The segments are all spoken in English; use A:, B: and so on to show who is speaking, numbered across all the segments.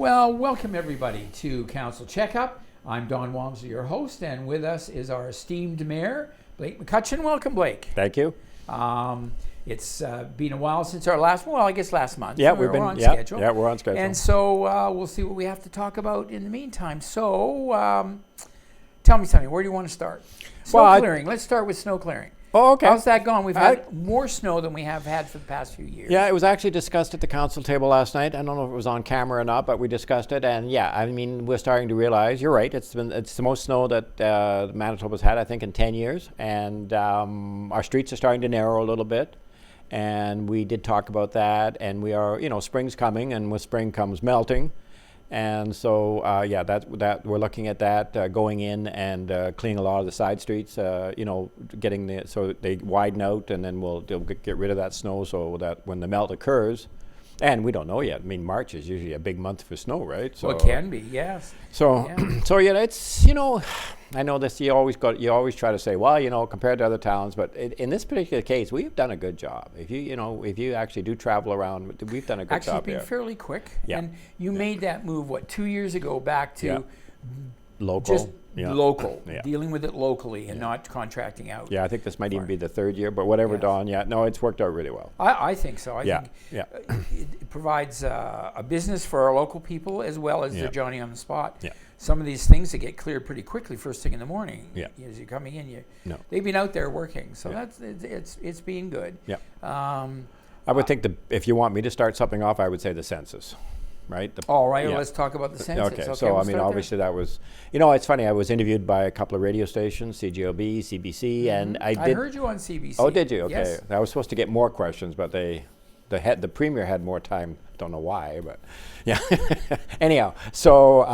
A: Well, welcome everybody to Council Checkup. I'm Don Walmsley, your host, and with us is our esteemed mayor, Blake McCutcheon. Welcome, Blake.
B: Thank you.
A: It's been a while since our last month.
B: Yeah,
A: we're on
B: yeah,
A: schedule.
B: Yeah, we're on schedule.
A: And so we'll see what we have to talk about in the meantime. So tell me something. Where do you want to start? Snow clearing. Let's start with snow clearing.
B: Oh, okay.
A: How's that going? We've had more snow than we have had for the past few years.
B: Yeah, it was actually discussed at the council table last night. I don't know if it was on camera or not, but we discussed it. And yeah, I mean, we're starting to realize, you're right, it's the most snow that Manitoba's had, I think, in 10 years. And our streets are starting to narrow a little bit. And we did talk about that. And we are, spring's coming, and with spring comes melting. And so, that we're looking at that going in and cleaning a lot of the side streets. Getting so they widen out, and then they'll get rid of that snow, so that when the melt occurs, and we don't know yet. I mean, March is usually a big month for snow, right?
A: So well, it can be, yes.
B: So, yeah. It's I know this. You always try to say, well, compared to other towns, but in this particular case, we've done a good job. If you actually do travel around, we've done a good job.
A: Actually, been fairly quick.
B: Yeah.
A: And you made that move 2 years ago back to
B: local.
A: Just local,
B: Yeah.
A: dealing with it locally and not contracting out.
B: Yeah, I think this might even be the third year, but whatever, yes. Don. Yeah, no, it's worked out really well.
A: I think so. I think it provides a business for our local people as well as the Johnny on the spot.
B: Yeah.
A: Some of these things that get cleared pretty quickly first thing in the morning.
B: Yeah.
A: As you're coming in, they've been out there working, so it's been good.
B: Yeah. I would think if you want me to start something off, I would say the census. Right.
A: All right. Well, let's talk about the census.
B: Okay. So I mean, obviously that was, it's funny. I was interviewed by a couple of radio stations, CJOB, CBC, and I
A: heard you on CBC.
B: Oh, did you? Okay.
A: Yes.
B: I was supposed to get more questions, but the premier had more time. Don't know why, but yeah. Anyhow, so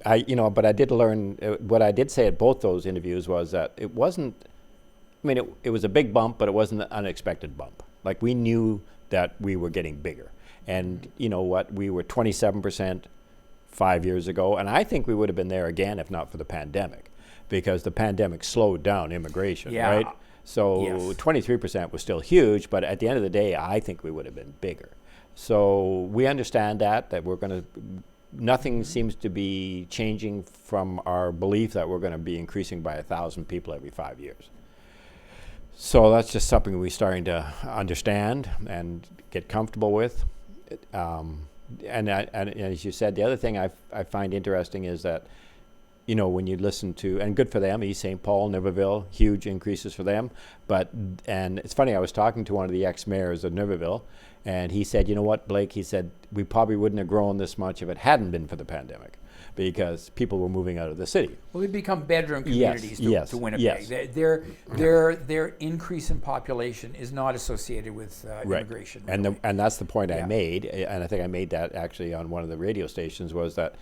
B: but I did learn what I did say at both those interviews was that it wasn't. I mean, it was a big bump, but it wasn't an unexpected bump. Like we knew that we were getting bigger. And you know what? We were 27% 5 years ago, and I think we would have been there again if not for the pandemic, because the pandemic slowed down immigration, right? So 23% was still huge, but at the end of the day, I think we would have been bigger. So we understand that we're going to. Nothing seems to be changing from our belief that we're going to be increasing by 1,000 people every 5 years. So that's just something we're starting to understand and get comfortable with. And as you said, the other thing I find interesting is that, when you listen to, and good for them, East St. Paul, Niverville, huge increases for them. And it's funny, I was talking to one of the ex-mayors of Niverville, and he said, you know what, Blake, he said, we probably wouldn't have grown this much if it hadn't been for the pandemic, because people were moving out of the city.
A: Well, they've become bedroom communities to Winnipeg.
B: Yes.
A: Their increase in population is not associated with immigration.
B: Really. And that's the point I made, and I think I made that actually on one of the radio stations, was that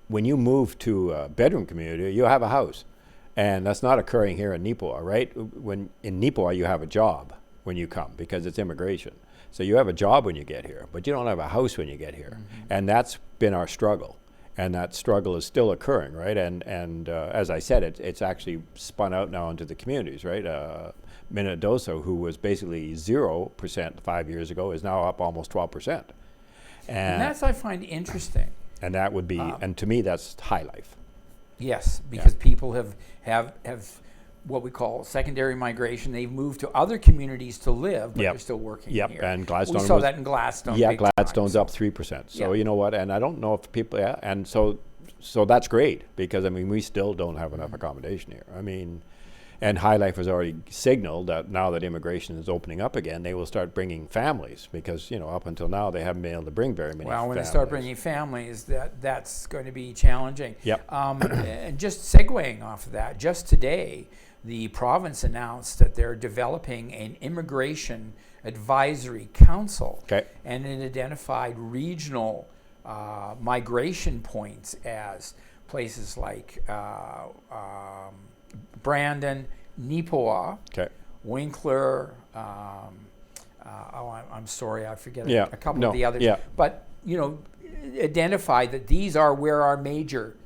B: when you move to a bedroom community, you have a house. And that's not occurring here in Neepawa, right? When in Neepawa, you have a job when you come because it's immigration. So you have a job when you get here, but you don't have a house when you get here. Mm-hmm. And that's been our struggle. And that struggle is still occurring, right? And as I said, it's actually spun out now into the communities, right? Minnedosa, who was basically 0% 5 years ago, is now up almost 12%.
A: And that's, I find, interesting.
B: And that would be, and to me, that's high life.
A: Yes, because people have what we call secondary migration. They've moved to other communities to live, but they're still working here.
B: And Gladstone.
A: We saw that in Gladstone.
B: Yeah, Gladstone's up 3%. So you know what? And I don't know if people. Yeah, and so that's great, because I mean we still don't have enough accommodation here. I mean, and High Life has already signaled that now that immigration is opening up again, they will start bringing families, because up until now they haven't been able to bring very many.
A: Well, when
B: families.
A: they start bringing families, that's going to be challenging.
B: Yep.
A: And just segueing off of that, just today, the province announced that they're developing an immigration advisory council. Okay. And it identified regional migration points as places like Brandon, Neepawa, Winkler. I'm sorry, I forget a couple of the others. Yeah. But identify that these are where our major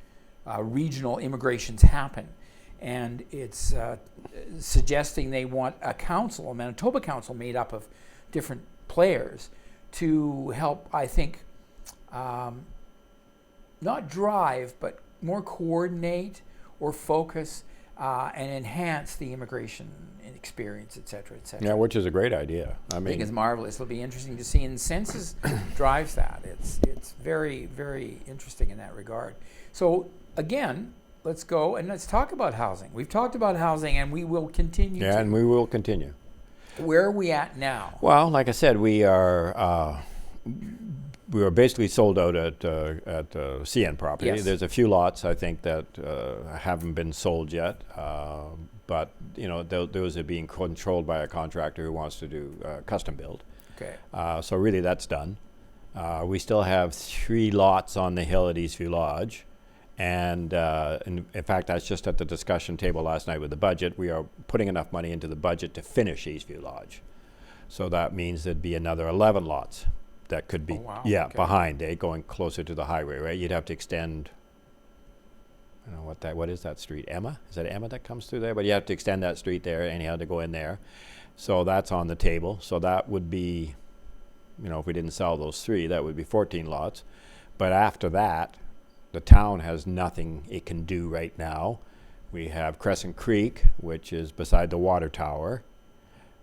A: regional immigrations happen. And it's suggesting they want a council, a Manitoba council made up of different players, to help, I think, not drive, but more coordinate or focus and enhance the immigration experience, et cetera, et cetera.
B: Yeah, which is a great idea. I
A: think it's marvelous. It'll be interesting to see, and Census drives that. It's very, very interesting in that regard. So again, let's go and let's talk about housing. We've talked about housing, and we will continue.
B: Yeah, and we will continue.
A: Where are we at now?
B: Well, like I said, we are basically sold out at CN property.
A: Yes.
B: There's a few lots I think that haven't been sold yet, but those are being controlled by a contractor who wants to do custom build.
A: Okay.
B: So really, that's done. We still have 3 lots on the hill at Eastview Lodge. And in fact, that's just at the discussion table last night with the budget. We are putting enough money into the budget to finish Eastview Lodge. So that means there'd be another 11 lots that could be, behind, going closer to the highway, right? You'd have to extend, I don't know what is that street? Emma? Is that Emma that comes through there? But you have to extend that street there anyhow to go in there. So that's on the table. So that would be, if we didn't sell those 3, that would be 14 lots. But after that, the town has nothing it can do right now. We have Crescent Creek, which is beside the water tower.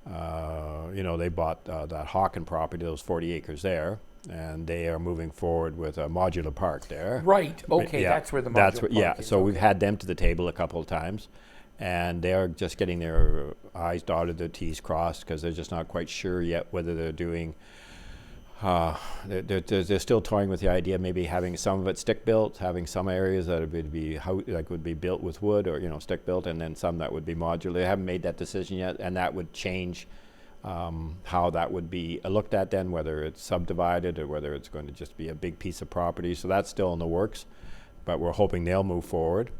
B: They bought that Hawken property, those 40 acres there, and they are moving forward with a modular park there.
A: Right. Okay, that's where the modular park is.
B: So we've had them to the table a couple of times, and they're just getting their I's dotted, their T's crossed, because they're just not quite sure yet whether they're doing. They're still toying with the idea of maybe having some of it stick built, having some areas that would be built with wood or stick built, and then some that would be modular. They haven't made that decision yet, and that would change how that would be looked at then, whether it's subdivided or whether it's going to just be a big piece of property. So that's still in the works, but we're hoping they'll move forward.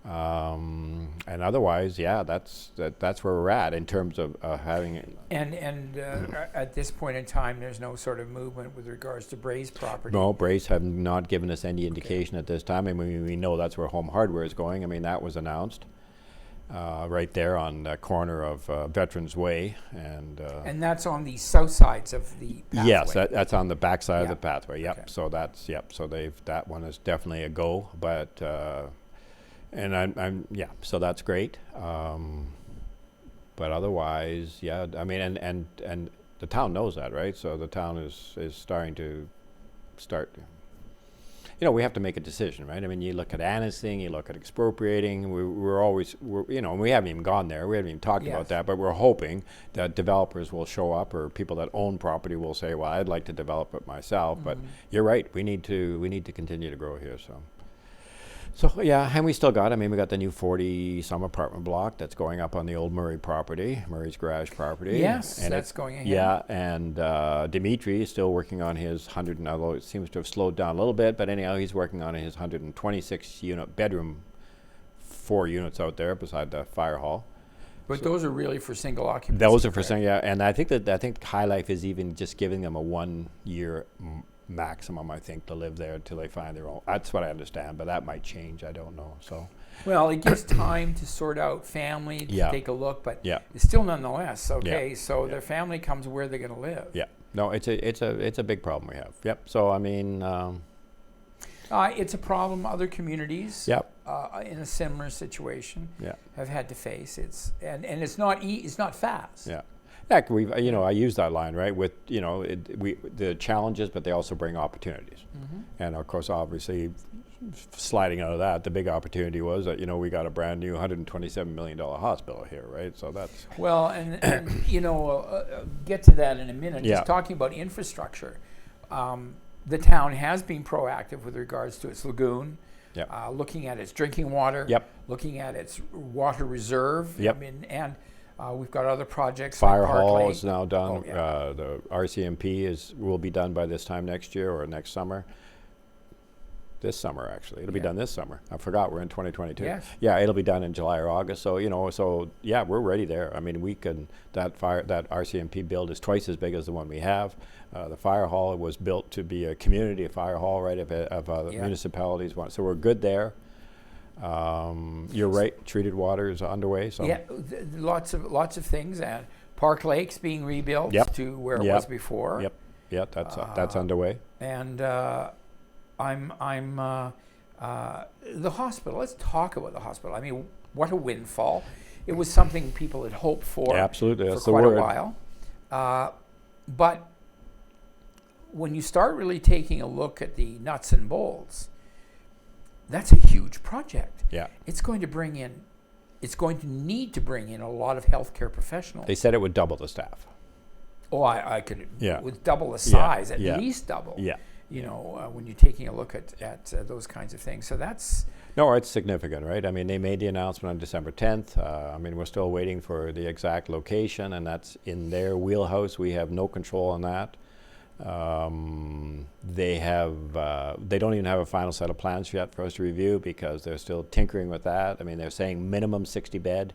B: And otherwise, that's where we're at in terms of having.
A: And at this point in time, there's no sort of movement with regards to Bray's property.
B: No, Brace have not given us any indication at this time. I mean, we know that's where Home Hardware is going. I mean, that was announced right there on the corner of Veterans Way, and
A: that's on the south sides of the pathway.
B: Yes, that's on the back side of the pathway. Yep.
A: Okay.
B: So So that one is definitely a go, but. And so that's great. But otherwise, I mean, and the town knows that, right? So the town is starting to we have to make a decision, right? I mean, you look at annexing, you look at expropriating. And we haven't even gone there. We haven't even talked about that, but we're hoping that developers will show up, or people that own property will say, well, I'd like to develop it myself. Mm-hmm. But you're right. We need to continue to grow here, So and we still got, we got the new 40-some apartment block that's going up on the old Murray's garage property.
A: Yes,
B: and
A: that's going ahead.
B: Yeah, and Dimitri is still working on his 100, although it seems to have slowed down a little bit, but anyhow, he's working on his 126-unit bedroom, 4 units out there beside the fire hall.
A: But those are really for single occupancy.
B: Those are for single, and I think High Life is even just giving them a 1-year maximum, I think, to live there until they find their own. That's what I understand, but that might change. I don't know. So,
A: well, it gives time to sort out family, to take a look, but it's still nonetheless okay. Yeah. So their family comes where they're going to live. Yeah.
B: No, it's a big problem we have. Yep. So
A: it's a problem other communities.
B: Yep.
A: In a similar situation.
B: Yeah.
A: Have had to face. It's not fast.
B: Yeah. Heck, I use that line, right, with, the challenges, but they also bring opportunities. Mm-hmm. And, of course, obviously, sliding out of that, the big opportunity was that, we got a brand new $127 million hospital here, right? So that's...
A: Well, and get to that in a minute. Just talking about infrastructure, the town has been proactive with regards to its lagoon, looking at its drinking water, looking at its water reserve. We've got other projects.
B: Fire Hall is now done. The RCMP will be done by this time next year or next summer. This summer, actually. It'll be done this summer. I forgot we're in 2022.
A: Yes.
B: Yeah, it'll be done in July or August. So, we're ready there. I mean, that RCMP build is twice as big as the one we have. The Fire Hall was built to be a community fire hall, right, of municipalities. So we're good there. You're right. Treated water is underway. So
A: lots of things, and Park Lake's being rebuilt to where it was before.
B: Yep. Yeah, that's underway.
A: And The hospital. Let's talk about the hospital. I mean, what a windfall! It was something people had hoped for.
B: Yeah, absolutely, that's
A: for
B: the
A: quite
B: word.
A: a while. But when you start really taking a look at the nuts and bolts, that's a huge project.
B: Yeah.
A: It's going to need to bring in a lot of healthcare professionals.
B: They said it would double the staff.
A: Oh, I could,
B: Yeah.
A: with double the size, at
B: Yeah.
A: least double.
B: Yeah.
A: You know, when you're taking a look at those kinds of things. So that's...
B: No, it's significant, right? I mean, they made the announcement on December 10th. I mean, we're still waiting for the exact location, and that's in their wheelhouse. We have no control on that. They don't even have a final set of plans yet for us to review because they're still tinkering with that. I mean, they're saying minimum 60 bed,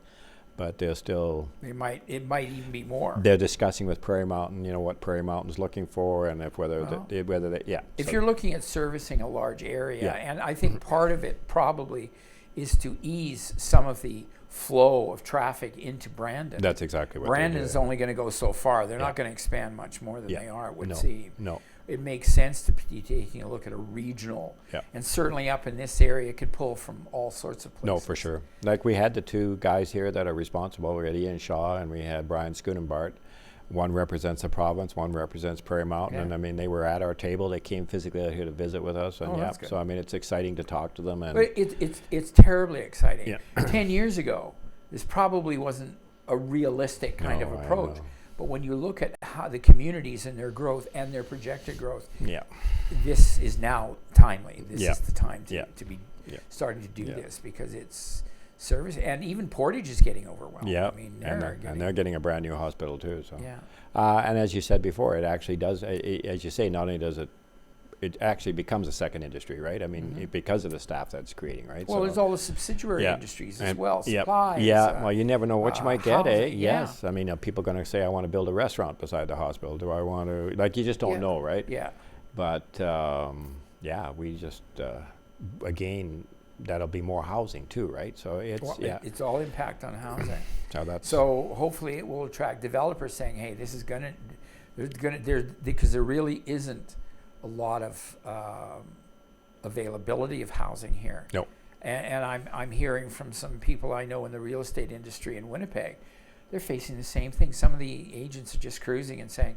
B: but they're still...
A: It might even be more.
B: They're discussing with Prairie Mountain, you know, what Prairie Mountain's looking for, and if whether yeah.
A: If
B: So
A: you're looking at servicing a large area,
B: Yeah.
A: and I think part of it probably is to ease some of the flow of traffic into Brandon.
B: that's exactly what
A: Brandon's only going to go so far. They're
B: Yeah.
A: not going to expand much more than
B: Yeah.
A: they are, it would
B: No.
A: seem.
B: No.
A: It makes sense to be taking a look at a regional,
B: Yeah.
A: and certainly up in this area, it could pull from all sorts of places.
B: No, for sure. Like we had the two guys here that are responsible. We had Ian Shaw and we had Brian Schoenenbart. One represents the province, one represents Prairie Mountain,
A: Yeah.
B: and I mean they were at our table. They came physically out here to visit with us, and
A: Oh,
B: yeah.
A: that's good.
B: So I mean it's exciting to talk to them. And
A: But it's terribly exciting.
B: Yeah.
A: 10 years ago, this probably wasn't a realistic kind of
B: No, I
A: approach.
B: know.
A: But when you look at how the communities and their growth and their projected growth,
B: yeah,
A: this is now timely. This
B: Yeah.
A: is the time
B: Yeah.
A: to be
B: Yeah.
A: starting to do
B: Yeah.
A: this because it's service. And even Portage is getting overwhelmed.
B: yeah,
A: I mean,
B: and they're getting a brand new hospital too. So
A: yeah.
B: and as you said before, it actually does. As you say, not only does it actually becomes a second industry, right? I mean, because of the staff that's creating, right?
A: Well, there's all the subsidiary
B: Yeah.
A: industries as
B: And-
A: well,
B: yep.
A: supplies.
B: Yeah, well, you never know what you might get, eh?
A: housing, yeah.
B: Yes. I mean, are people going to say, I want to build a restaurant beside the hospital? Do I want to, like, you just don't
A: Yeah.
B: know, right?
A: Yeah.
B: But, yeah, we just, again, that'll be more housing too, right? So it's,
A: Well,
B: yeah.
A: it's all impact on housing.
B: So that's,
A: So hopefully it will attract developers saying, "Hey, this is because there really isn't a lot of availability of housing here."
B: no,
A: And I'm hearing from some people I know in the real estate industry in Winnipeg, they're facing the same thing. Some of the agents are just cruising and saying,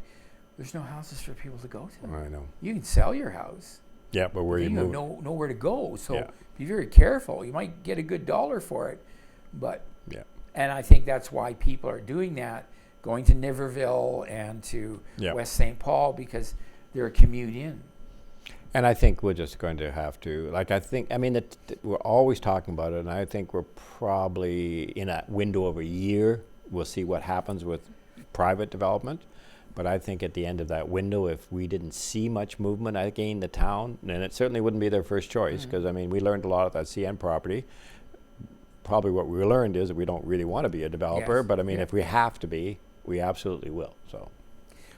A: "There's no houses for people to go to.
B: I know.
A: You can sell your house,
B: Yeah, but where
A: but
B: you
A: you have
B: move,
A: nowhere to go. So
B: Yeah.
A: be very careful. You might get a good dollar for it, but."
B: yeah,
A: And I think that's why people are doing that, going to Niverville and to
B: Yeah.
A: West St. Paul, because they're a commute in.
B: And I think we're just going to have to, like, I mean, we're always talking about it, and I think we're probably in a window of a year, we'll see what happens with private development. But I think at the end of that window, if we didn't see much movement, again, the town, and it certainly wouldn't be their first choice, because, I mean, we learned a lot at that CN property. Probably what we learned is that we don't really want to be a developer,
A: Yes.
B: but I mean,
A: Yeah.
B: if we have to be, we absolutely will. So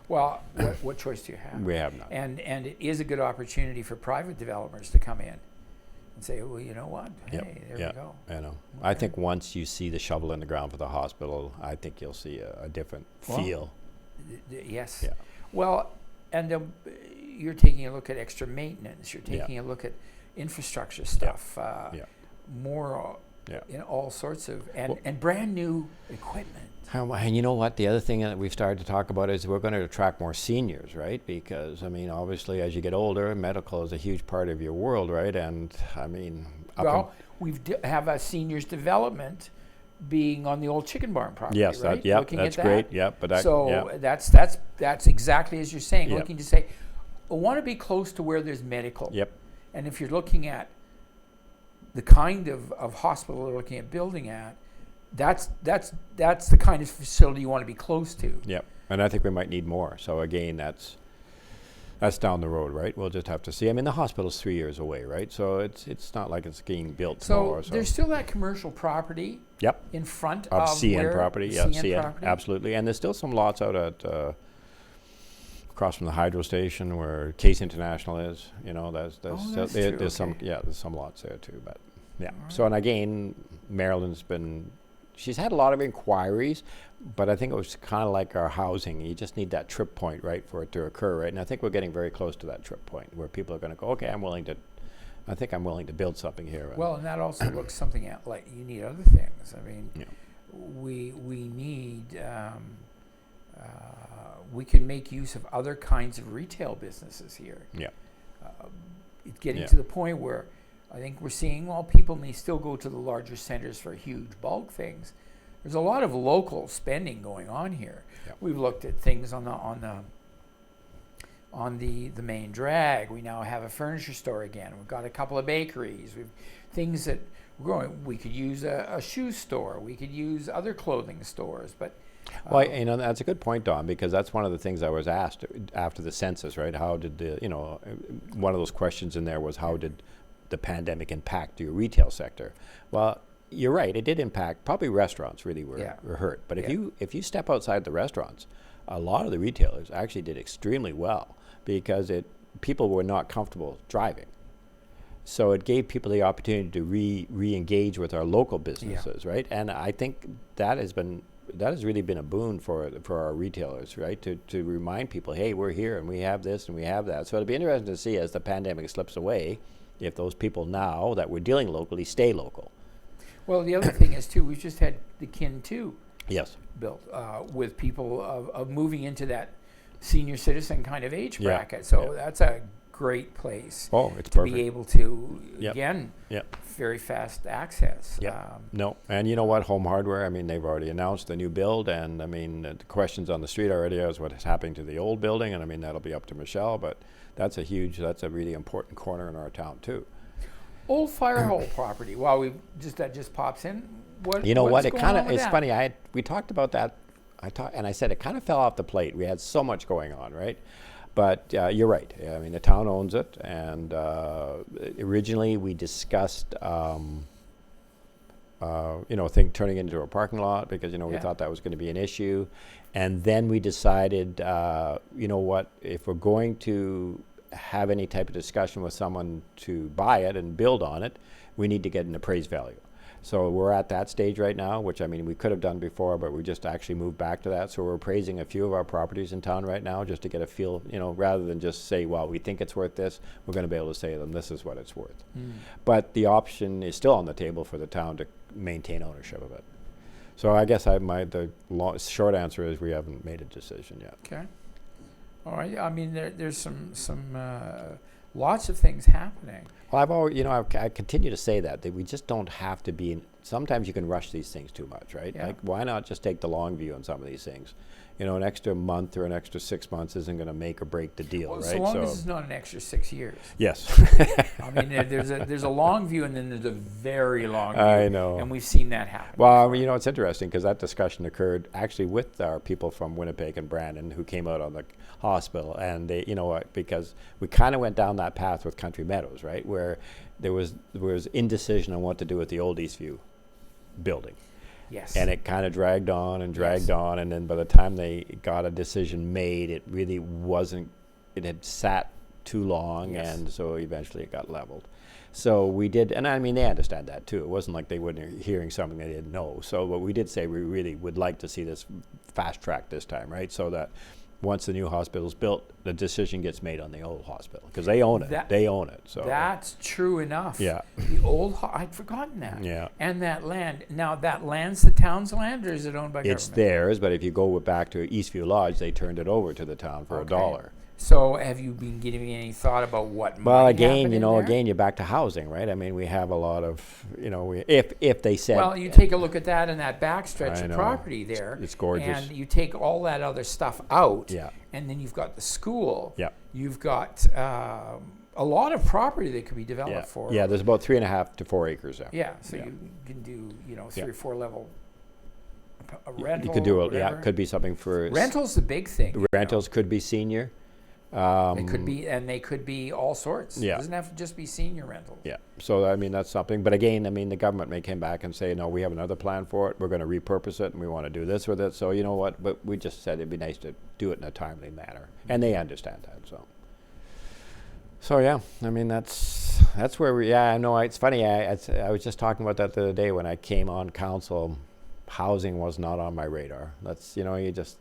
A: Well, what choice do you have?
B: we have none.
A: And it is a good opportunity for private developers to come in and say, well, you know what?
B: Yep.
A: Hey, there
B: Yeah.
A: we go.
B: I know. I
A: Okay.
B: think once you see the shovel in the ground for the hospital, I think you'll see a different
A: Well,
B: feel.
A: Yes.
B: Yeah.
A: Well, and you're taking a look at extra maintenance. You're
B: Yeah.
A: taking a look at infrastructure stuff.
B: Yeah.
A: More,
B: Yeah.
A: all sorts of,
B: Well-
A: and brand new equipment.
B: And you know what? The other thing that we've started to talk about is we're going to attract more seniors, right? Because, I mean, obviously, as you get older, medical is a huge part of your world, right? And, I mean,
A: Well, have a seniors development being on the old chicken barn property,
B: yes,
A: right?
B: yeah,
A: Looking
B: that's
A: at
B: great.
A: that.
B: Yeah, but that,
A: So
B: yeah,
A: that's exactly as you're saying.
B: Yep.
A: Looking to say, I want to be close to where there's medical.
B: yep,
A: And if you're looking at the kind of hospital they're looking at building at, that's the kind of facility you want to be close to.
B: yep. And I think we might need more. So again, that's down the road, right? We'll just have to see. I mean, the hospital's 3 years away, right? So it's not like it's being built tomorrow.
A: So there's still that commercial property
B: yep.
A: in front
B: Of
A: of
B: CN
A: where
B: property, yeah,
A: CN
B: CN,
A: property.
B: absolutely. And there's still some lots out at across from the hydro station where Case International is. You know, there's
A: that's
B: there,
A: true,
B: there's
A: okay.
B: there's some lots there too. But yeah.
A: All
B: So and again, Maryland's been she's had a lot of inquiries, but I think it was kind of like our housing. You just need that trip point, right, for it to occur, right? And I think we're getting very close to that trip point where people are going to go, okay, I think I'm willing to build something here.
A: Well, and that also looks something at, like, you need other things. I mean, we need, we can make use of other kinds of retail businesses here.
B: Yeah.
A: It's getting to the point where I think we're seeing, while people may still go to the larger centers for huge bulk things, there's a lot of local spending going on here.
B: Yep.
A: We've looked at things on the main drag. We now have a furniture store again. We've got a couple of bakeries. We've things that we're growing. We could use a shoe store. We could use other clothing stores. But
B: well, you know, that's a good point, Don, because that's one of the things I was asked after the census, right? How did the, you know, one of those questions in there was, how did the pandemic impact your retail sector? Well, you're right. It did impact. Probably restaurants really were hurt. But if you step outside the restaurants, a lot of the retailers actually did extremely well, because people were not comfortable driving. So it gave people the opportunity to re-engage with our local businesses, right? And I think that has really been a boon for our retailers, right? To remind people, hey, we're here and we have this and we have that. So it'll be interesting to see as the pandemic slips away, if those people now that we're dealing locally stay local.
A: Well, the other thing is too, we've just had the Kin 2 built with people of moving into that senior citizen kind of age bracket. So that's a great place
B: to
A: be able to, again, very fast access.
B: No, and you know what, Home Hardware, I mean, they've already announced the new build, and I mean, the questions on the street already is what is happening to the old building, and I mean, that'll be up to Michelle, but that's a really important corner in our town too.
A: Old fire hall property, that just pops in.
B: You know what, it's funny, we talked about that, and I said it kind of fell off the plate. We had so much going on, right? But you're right. I mean, the town owns it, and originally we discussed, turning it into a parking lot, because we thought that was going to be an issue, and then we decided, if we're going to have any type of discussion with someone to buy it and build on it, we need to get an appraised value. So we're at that stage right now, which I mean we could have done before, but we just actually moved back to that. So we're appraising a few of our properties in town right now, just to get a feel, rather than just say, well, we think it's worth this, we're going to be able to say to them, this is what it's worth. But the option is still on the table for the town to maintain ownership of it. So I guess the short answer is we haven't made a decision yet.
A: Okay. All right. I mean, there's some lots of things happening.
B: Well, I've always, I continue to say that we just don't have to be. Sometimes you can rush these things too much, right?
A: Yeah.
B: Like, why not just take the long view on some of these things? An extra month or an extra 6 months isn't going to make or break the deal, right?
A: So long as it's not an extra 6 years.
B: Yes.
A: I mean, there's a long view, and then there's a very long view.
B: I know.
A: And we've seen that happen.
B: Well, it's interesting, because that discussion occurred actually with our people from Winnipeg and Brandon, who came out on the hospital, and they, because we kind of went down that path with Country Meadows, right, where there was indecision on what to do with the old Eastview building.
A: Yes.
B: And it kind of dragged on, and then by the time they got a decision made, it really wasn't, it had sat too long, and so eventually it got leveled. So we did, and I mean, they understand that too. It wasn't like they weren't hearing something they didn't know. So what we did say, we really would like to see this fast track this time, right? So that once the new hospital's built, the decision gets made on the old hospital, because they own it. They own it. So
A: that's true enough.
B: Yeah.
A: The old, I'd forgotten that.
B: Yeah.
A: And that land. Now, that land's the town's land, or is it owned by government?
B: It's theirs, but if you go back to Eastview Lodge, they turned it over to the town for $1.
A: So have you been giving any thought about what might
B: Well, again,
A: happen in there?
B: again, you're back to housing, right? I mean, we have a lot of, if they said.
A: Well, you take a look at that and that backstretch of property there.
B: It's gorgeous.
A: And you take all that other stuff out.
B: Yeah.
A: And then you've got the school.
B: Yeah.
A: You've got a lot of property that could be developed for.
B: Yeah, there's about 3.5 to 4 acres there.
A: Yeah, so you can do, 3 or 4 level rental.
B: You could do
A: whatever.
B: it could be something for.
A: Rental's the big thing.
B: Rentals could be senior.
A: They could be, and they could be all sorts.
B: Yeah.
A: It doesn't have to just be senior rentals.
B: Yeah. So, I mean, that's something. But again, I mean, the government may come back and say, no, we have another plan for it. We're going to repurpose it, and we want to do this with it. So, you know what? But we just said it'd be nice to do it in a timely manner. And they understand that, So, yeah, I mean, that's where we, I know, it's funny. I was just talking about that the other day when I came on council housing was not on my radar. That's, you just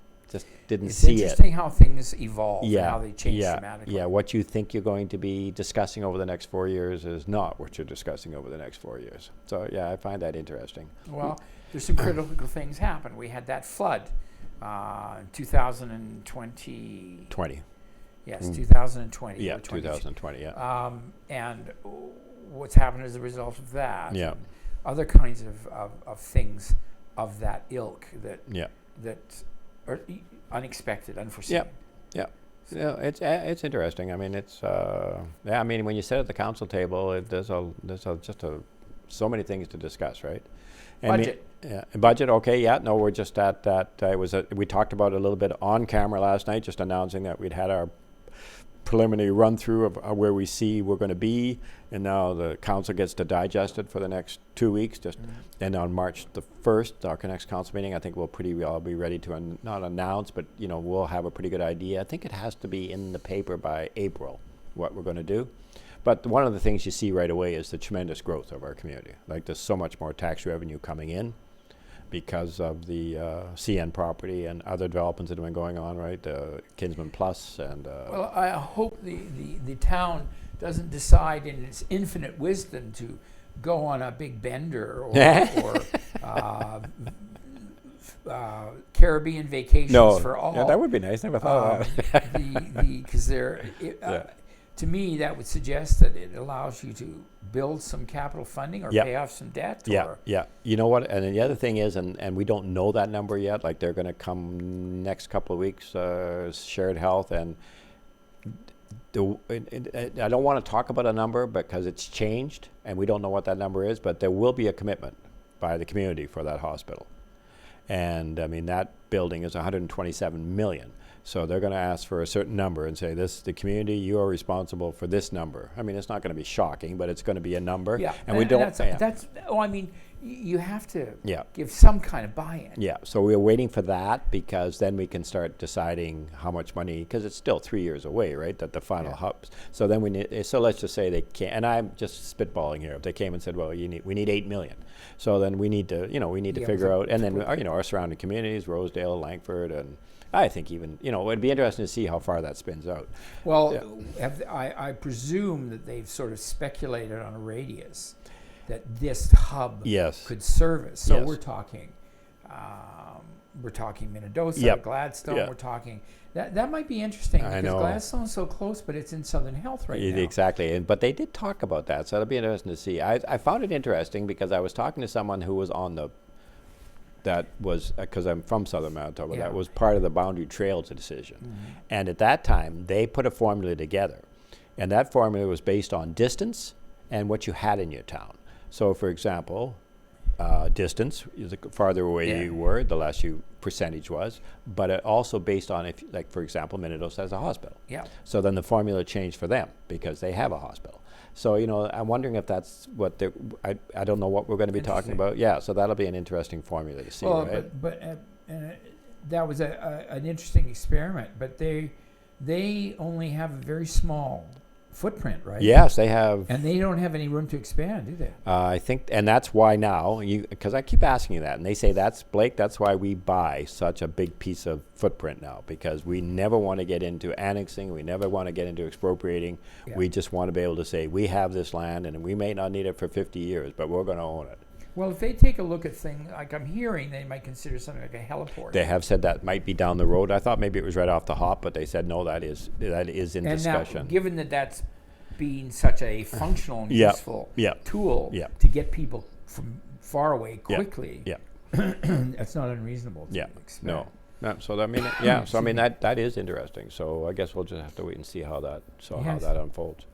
B: didn't
A: It's
B: see it.
A: interesting how things evolve and how they change dramatically.
B: Yeah, what you think you're going to be discussing over the next 4 years is not what you're discussing over the next 4 years. So, yeah, I find that interesting.
A: Well, there's some critical things happen. We had that flood in 2020.
B: 20.
A: Yes, 2020.
B: Yeah, 2020, yeah.
A: And what's happened as a result of that.
B: Yeah.
A: And other kinds of things of that ilk that are unexpected, unforeseen.
B: Yeah. Yeah, it's interesting. I mean, it's I mean, when you sit at the council table, there's so many things to discuss, right? And
A: Budget.
B: Budget. Okay. Yeah. No, we're just at that. We talked about it a little bit on camera last night, just announcing that we'd had our preliminary run through of where we see we're going to be, and now the council gets to digest it for the next 2 weeks. And on March the 1st, our next council meeting, I think we'll be ready to not announce, but we'll have a pretty good idea. I think it has to be in the paper by April what we're going to do. But one of the things you see right away is the tremendous growth of our community. Like, there's so much more tax revenue coming in because of the CN property and other developments that have been going on, right? Kinsman Plus and...
A: Well, I hope the town doesn't decide in its infinite wisdom to go on a big bender or Caribbean vacations for all.
B: Yeah, that would be nice. Never thought of that.
A: Because to me, that would suggest that it allows you to build some capital funding or pay off some debt.
B: Yeah. You know what? And then the other thing is, and we don't know that number yet. Like, they're going to come next couple of weeks, shared health. And I don't want to talk about a number because it's changed and we don't know what that number is, but there will be a commitment by the community for that hospital. And I mean, that building is $127 million. So they're going to ask for a certain number and say, the community, you are responsible for this number. I mean, it's not going to be shocking, but it's going to be a number.
A: Yeah,
B: and we don't.
A: I mean, you have to
B: Yeah.
A: give some kind of buy-in.
B: Yeah, so we're waiting for that because then we can start deciding how much money, because it's still 3 years away, right, that the final hubs. So then we need, so let's just say they can't, and I'm just spitballing here, if they came and said, well, we need $8 million. So then we need to, figure out, and then, our surrounding communities, Rosedale, Langford, and I think even, it'd be interesting to see how far that spins out.
A: Well, I presume that they've sort of speculated on a radius that this hub could service. So we're talking Minnedosa, Gladstone.
B: Yeah.
A: We're talking that might be interesting
B: I
A: because
B: know.
A: Gladstone's so close, but it's in Southern Health right now.
B: Exactly, but they did talk about that, so it'll be interesting to see. I found it interesting because I was talking to someone who was that was, because I'm from Southern Manitoba, that was part of the Boundary Trails decision. Mm-hmm. And at that time, they put a formula together. And that formula was based on distance and what you had in your town. So, for example, distance, the farther away you were, the less your percentage was. But it also based on, if, like, for example, Minnedosa has a hospital.
A: Yeah.
B: So then the formula changed for them because they have a hospital. So, I'm wondering if that's what I don't know what we're going to be talking about. Yeah, so that'll be an interesting formula to see, right?
A: But that was an interesting experiment, but they only have a very small footprint, right?
B: Yes, they have.
A: And they don't have any room to expand, do they?
B: I think, and that's why now, because I keep asking you that, and they say, that's why we buy such a big piece of footprint now, because we never want to get into annexing, we never want to get into expropriating. Yeah. We just want to be able to say, we have this land, and we may not need it for 50 years, but we're going to own it.
A: Well, if they take a look at things, like I'm hearing, they might consider something like a heliport.
B: They have said that might be down the road. I thought maybe it was right off the hop, but they said, no, that is in discussion.
A: Now, given that that's being such a functional and useful tool to get people from far away quickly, that's not unreasonable to expect.
B: No. So I mean, so I mean that is interesting. So I guess we'll just have to wait and see how that unfolds.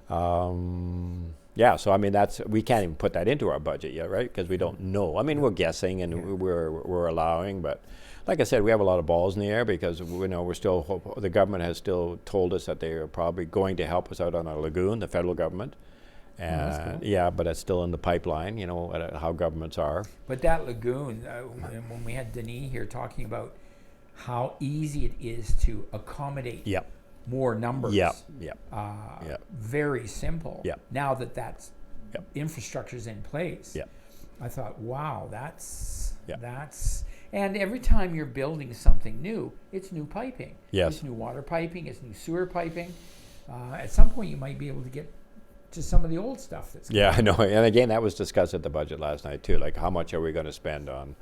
B: So I mean we can't even put that into our budget yet, right? Because we don't know. I mean, we're guessing and we're allowing, but like I said, we have a lot of balls in the air because we're still the government has still told us that they are probably going to help us out on our lagoon, the federal government. And cool. But it's still in the pipeline, how governments are.
A: But that lagoon, when we had Denis here talking about how easy it is to accommodate more numbers. Very simple. Now that infrastructure is in place. I thought, wow, that's,
B: Yeah.
A: and every time you're building something new, it's new piping.
B: Yes.
A: It's new water piping, it's new sewer piping. At some point you might be able to get to some of the old stuff that's
B: Yeah, I know. And again, that was discussed at the budget last night too. Like, how much are we going to spend on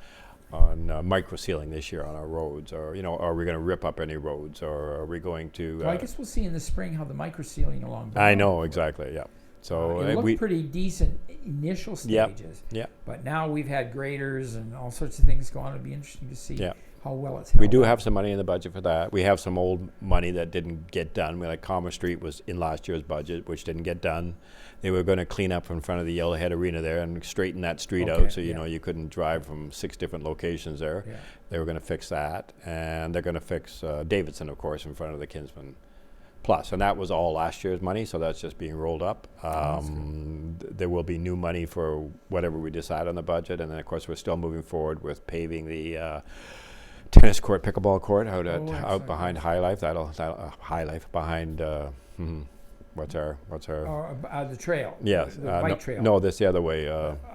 B: micro sealing this year on our roads, or are we going to rip up any roads, or are we going to?
A: Well, I guess we'll see in the spring how the micro sealing along.
B: I know exactly. Yeah. So
A: it looked pretty decent initial stages.
B: Yeah.
A: But now we've had graders and all sorts of things go on. It'll be interesting to see how well it's held.
B: We do have some money in the budget for that. We have some old money that didn't get done. Like Commerce Street was in last year's budget, which didn't get done. They were going to clean up in front of the Yellowhead Arena there and straighten that street out, so you couldn't drive from 6 different locations there. Yeah. They were going to fix that, and they're going to fix Davidson, of course, in front of the Kinsman Plus, and that was all last year's money, so that's just being rolled up. There will be new money for whatever we decide on the budget, and then of course we're still moving forward with paving the tennis court, pickleball court out behind High Life. That'll High Life behind. What's our?
A: The trail.
B: Yes,
A: the bike trail.
B: No, this the other way.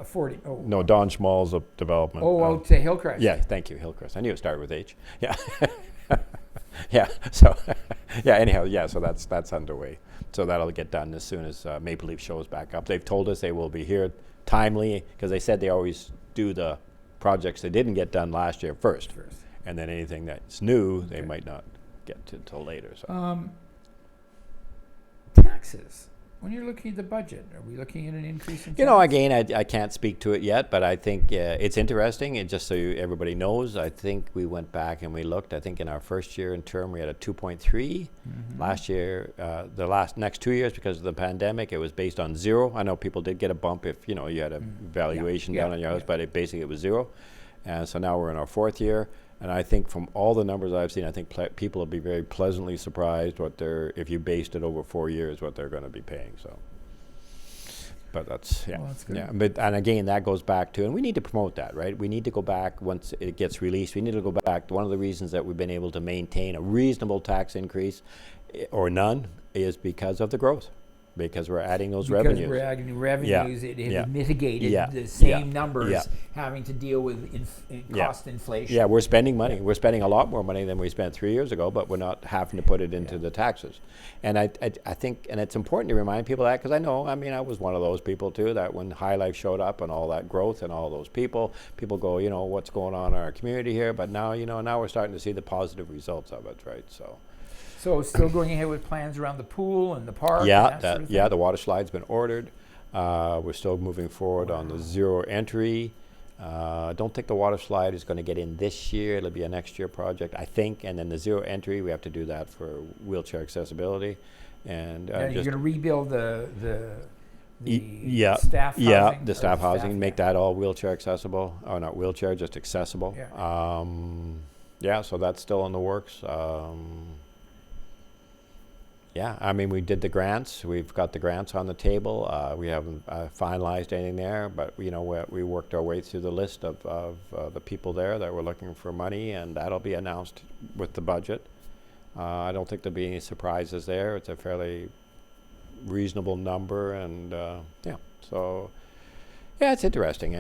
A: 40. Oh.
B: No, Don Schmall's development.
A: Out to Hillcrest.
B: Yeah, thank you, Hillcrest. I knew it started with H. Yeah. Yeah. So, Anyhow, so that's underway. So that'll get done as soon as Maple Leaf shows back up. They've told us they will be here timely, because they said they always do the projects they didn't get done last year first. And then anything that's new, they might not get to till later. So.
A: Taxes. When you're looking at the budget, are we looking at an increase in taxes?
B: Again, I can't speak to it yet, but I think it's interesting. And just so everybody knows, I think we went back and we looked. I think in our first year in term, we had a 2.3. Mm-hmm. Last year, the next 2 years, because of the pandemic, it was based on 0. I know people did get a bump if you had a valuation down on your house, but it was 0. And so now we're in our 4th year. And I think from all the numbers I've seen, I think people will be very pleasantly surprised if you based it over 4 years, what they're going to be paying. So, but that's
A: that's good.
B: And again, that goes back to, and we need to promote that, right? We need to go back once it gets released. We need to go back to one of the reasons that we've been able to maintain a reasonable tax increase, or none, is because of the growth. Because we're adding those revenues.
A: Because we're adding revenues, it has mitigated the same numbers having to deal with cost inflation.
B: Yeah, we're spending money. We're spending a lot more money than we spent 3 years ago, but we're not having to put it into the taxes. And I think, and it's important to remind people that, because I was one of those people too, that when High Life showed up and all that growth and all those people go, what's going on in our community here? But now, now we're starting to see the positive results of it, right?
A: So still going ahead with plans around the pool and the park?
B: The water slide's been ordered. We're still moving forward on the 0 entry. I don't think the water slide is going to get in this year. It'll be a next year project, I think. And then the 0 entry, we have to do that for wheelchair accessibility. And
A: you're going to rebuild the
B: staff housing?
A: Yeah,
B: the staff housing, and make that all wheelchair accessible. Or not wheelchair, just accessible. So that's still in the works. We did the grants. We've got the grants on the table. We haven't finalized anything there, but we worked our way through the list of the people there that were looking for money, and that'll be announced with the budget. I don't think there'll be any surprises there. It's a fairly reasonable number, and it's interesting.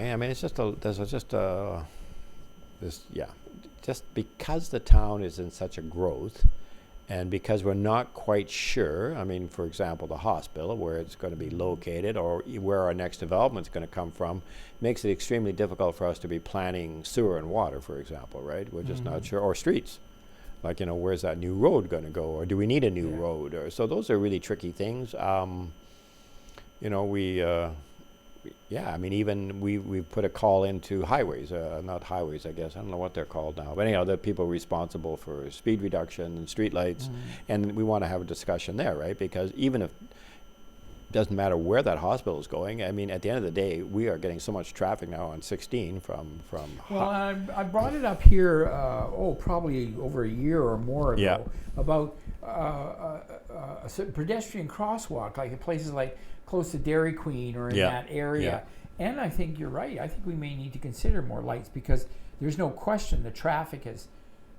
B: It's just because the town is in such a growth. And because we're not quite sure, for example, the hospital, where it's going to be located or where our next development is going to come from, makes it extremely difficult for us to be planning sewer and water, for example, right? We're just not sure. Or streets. Like, where's that new road going to go? Or do we need a new road? So those are really tricky things. Even we've put a call into highways, not highways, I guess. I don't know what they're called now. But anyhow, the people responsible for speed reduction and street lights. And we want to have a discussion there, right? Because even if it doesn't matter where that hospital is going, at the end of the day, we are getting so much traffic now on 16 from
A: Well, I brought it up here, probably over a year or more ago, about a pedestrian crosswalk, like in places like close to Dairy Queen or in that area. And I think you're right. I think we may need to consider more lights, because there's no question the traffic has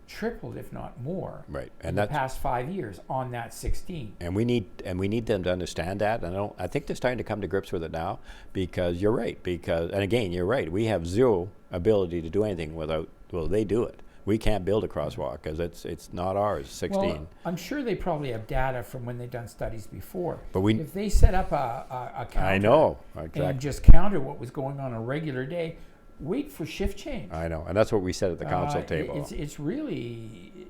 A: tripled, if not more,
B: Right,
A: in
B: and
A: the
B: that's
A: past 5 years on that 16.
B: and we need them to understand that. And I think they're starting to come to grips with it now, because you're right. And again, you're right. We have zero ability to do anything without. Well, they do it. We can't build a crosswalk because it's not ours. 16.
A: Well, I'm sure they probably have data from when they've done studies before.
B: But
A: if they set up a counter,
B: I know exactly.
A: and just counter what was going on a regular day, wait for shift change.
B: I know, and that's what we said at the council table.
A: It's really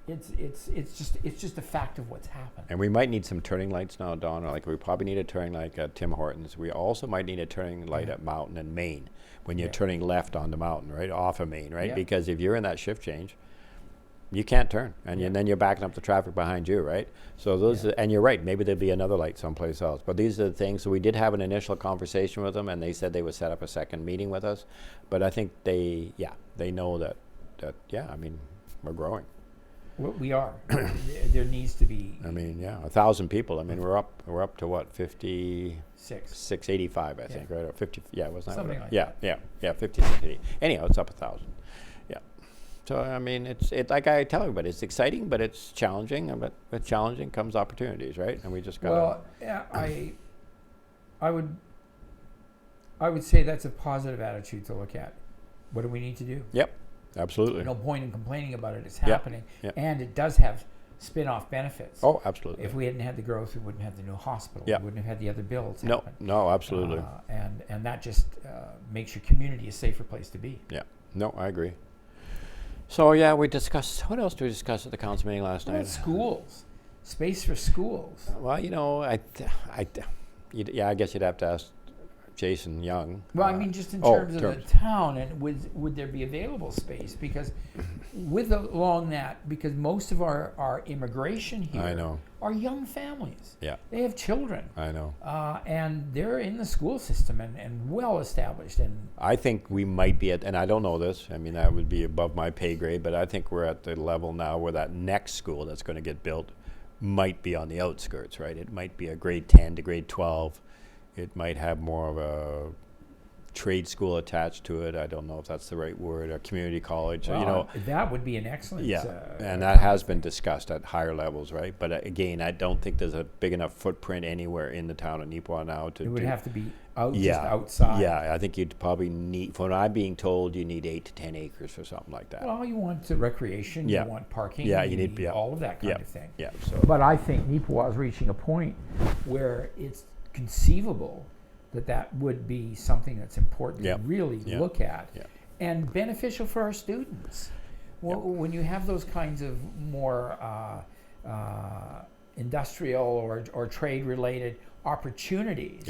A: it's just a fact of what's happened.
B: And we might need some turning lights now, Don. Like we probably need a turning light at Tim Hortons. We also might need a turning light at Mountain and Main when you're turning left on the Mountain, right off of Main, right? Because if you're in that shift change, you can't turn, and then you're backing up the traffic behind you, right? So those, and you're right. Maybe there'll be another light someplace else. But these are the things. So we did have an initial conversation with them, and they said they would set up a second meeting with us. But I think they know that I mean, we're growing.
A: Well, we are. There needs to be.
B: I mean, 1,000 people. I mean, we're up to what, 685, I think, right? Or 50. Yeah, wasn't that
A: something
B: right?
A: like that.
B: Yeah, 50, 60. Anyhow, it's up 1,000. Yeah. So I mean, it's like I tell everybody, it's exciting, but it's challenging. But with challenging comes opportunities, right? And we just got.
A: Well, yeah, I would say that's a positive attitude to look at. What do we need to do?
B: Yep. Absolutely.
A: No point in complaining about it. It's
B: Yep.
A: happening,
B: Yep.
A: and it does have spin-off benefits.
B: Oh, absolutely.
A: If we hadn't had the growth, we wouldn't have the new hospital.
B: Yep.
A: We wouldn't have had the other bills
B: No,
A: happen.
B: no, absolutely.
A: And that just makes your community a safer place to be.
B: Yeah. No, I agree. So we discussed. What else did we discuss at the council meeting last night?
A: Schools, space for schools.
B: Well, I guess you'd have to ask Jason Young.
A: Well, I mean, just in terms of the town, and would there be available space? Because because most of our immigration here are young families.
B: Yeah.
A: They have children.
B: I know.
A: And they're in the school system and well established. And
B: I think we might be at, and I don't know this, I mean, that would be above my pay grade, but I think we're at the level now where that next school that's going to get built might be on the outskirts, right? It might be a grade 10 to grade 12. It might have more of a trade school attached to it. I don't know if that's the right word. A community college.
A: Well, that would be an excellent.
B: And that has been discussed at higher levels, right? But again, I don't think there's a big enough footprint anywhere in the town of Neepawa now to.
A: It would have to be just outside.
B: Yeah, I think you'd probably need. From what I'm being told, you need 8 to 10 acres for something like that.
A: Well, you want recreation. You want parking.
B: Yeah, you need
A: all of that kind of thing.
B: Yeah. So.
A: But I think Neepawa is reaching a point where it's conceivable that would be something that's important to really look at and beneficial for our students. Well, when you have those kinds of more industrial or trade-related opportunities,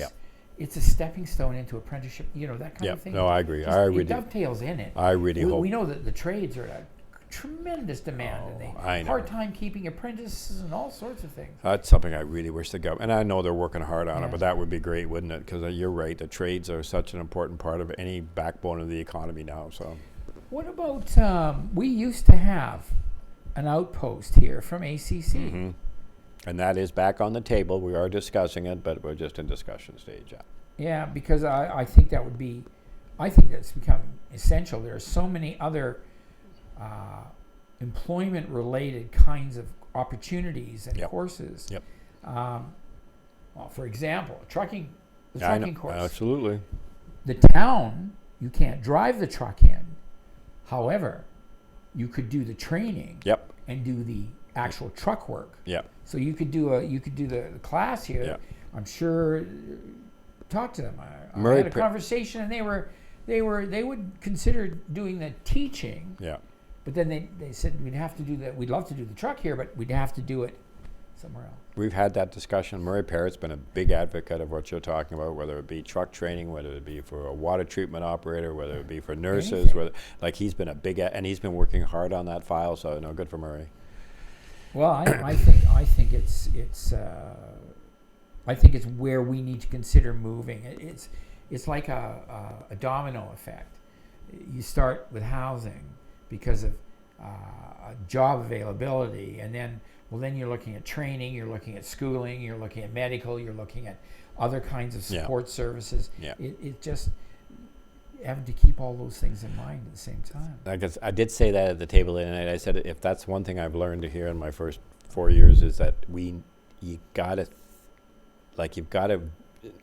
A: it's a stepping stone into apprenticeship, that kind of thing.
B: No, I agree.
A: It dovetails in it.
B: I really hope.
A: We know that the trades are a tremendous demand, and they hard time keeping apprentices and all sorts of things.
B: That's something I really wish the government, and I know they're working hard on it, but that would be great, wouldn't it? Because you're right, the trades are such an important part of any backbone of the economy now. So,
A: what about we used to have an outpost here from ACC,
B: and that is back on the table. We are discussing it, but we're just in discussion stage.
A: Yeah, because I think that's become essential. There are so many other employment-related kinds of opportunities and courses. Well, for example, the trucking course.
B: Absolutely.
A: The town, you can't drive the truck in. However, you could do the training. And do the actual truck work. So you could do the class here. I'm sure. Talk to them. I had a conversation, and they would consider doing the teaching. But then they said we'd have to do that. We'd love to do the truck here, but we'd have to do it somewhere else.
B: We've had that discussion. Murray Parrott's been a big advocate of what you're talking about, whether it be truck training, whether it be for a water treatment operator, whether it be for nurses, he's been a big, and he's been working hard on that file. So good for Murray.
A: Well, I think it's where we need to consider moving. It's like a domino effect. You start with housing because of job availability, and then you're looking at training, you're looking at schooling, you're looking at medical, you're looking at other kinds of support services. It just having to keep all those things in mind at the same time.
B: I guess I did say that at the table, and I said if that's one thing I've learned here in my first 4 years is that you've got to,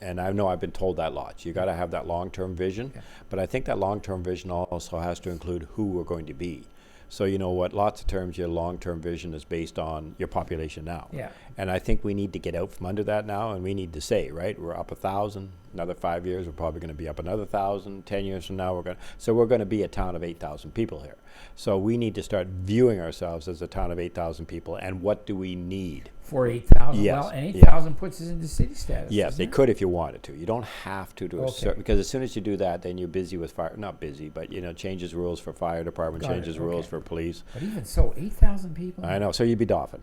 B: and I know I've been told that lots. You got to have that long-term vision, but I think that long-term vision also has to include who we're going to be. So you know what? Lots of terms, your long-term vision is based on your population now.
A: Yeah.
B: And I think we need to get out from under that now, and we need to say, right, we're up 1,000. Another 5 years, we're probably going to be up another 1,000. 10 years from now, we're going to be a town of 8,000 people here. So we need to start viewing ourselves as a town of 8,000 people. And what do we need?
A: For 8,000?
B: Yes.
A: Well, and 8,000 puts us into city status.
B: Yes, they could if you wanted to. You don't have to do a certain, because as soon as you do that, then you're busy with fire. Not busy, but changes rules for fire department, changes rules for police.
A: But even so, 8,000 people.
B: I know. So you'd be Dauphin.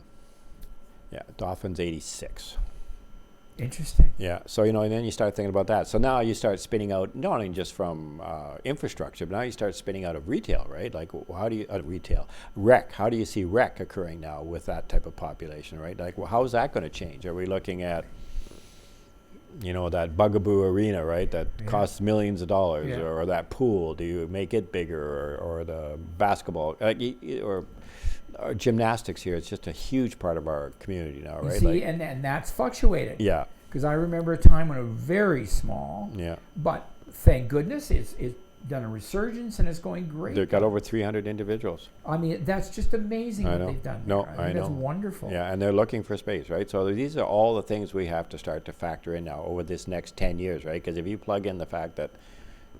B: Yeah, Dauphin's 86.
A: Interesting.
B: Yeah. So and then you start thinking about that. So now you start spinning out not only just from infrastructure, but now you start spinning out of retail, right? Like how do you retail rec? How do you see rec occurring now with that type of population, right? Like how is that going to change? Are we looking at that Bugaboo Arena, right? That costs millions of dollars, or that pool? Do you make it bigger, or the basketball, or gymnastics here? It's just a huge part of our community now, right?
A: See, and that's fluctuated.
B: Yeah.
A: Because I remember a time when it was very small.
B: Yeah.
A: But thank goodness it's done a resurgence and it's going great.
B: They've got over 300 individuals.
A: I mean, that's just amazing what they've done.
B: No,
A: I think that's wonderful.
B: Yeah, and they're looking for space, right? So these are all the things we have to start to factor in now over this next 10 years, right? Because if you plug in the fact that,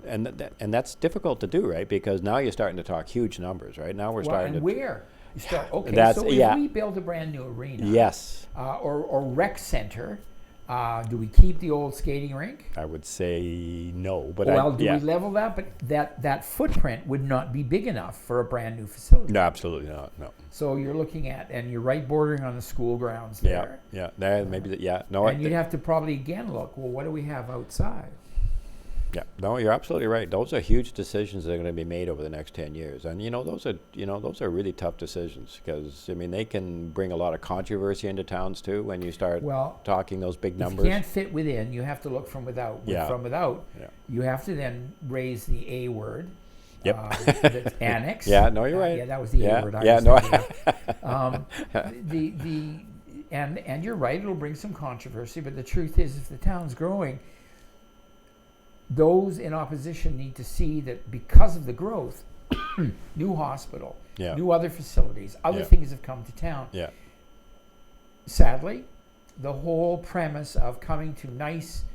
B: and that's difficult to do, right? Because now you're starting to talk huge numbers, right? Now we're starting to.
A: Where? So if we build a brand new arena,
B: yes,
A: or rec center, do we keep the old skating rink?
B: I would say no, but
A: do we level that? But that footprint would not be big enough for a brand new facility.
B: No, absolutely not. No.
A: So you're looking at, and you're right bordering on the school grounds there.
B: Yeah, there maybe no.
A: And you'd have to probably again look. Well, what do we have outside?
B: Yeah, no, you're absolutely right. Those are huge decisions that are going to be made over the next 10 years, and those are really tough decisions because they can bring a lot of controversy into towns too when you start talking those big numbers.
A: If you can't fit within, you have to look from without. From without, you have to then raise the A word.
B: Yep.
A: The annex.
B: Yeah, no, you're right.
A: Yeah, that was the A word. And you're right. It'll bring some controversy, but the truth is, if the town's growing, those in opposition need to see that because of the growth, new hospital, new other facilities, other things have come to town.
B: Yeah.
A: Sadly, the whole premise of coming to nice,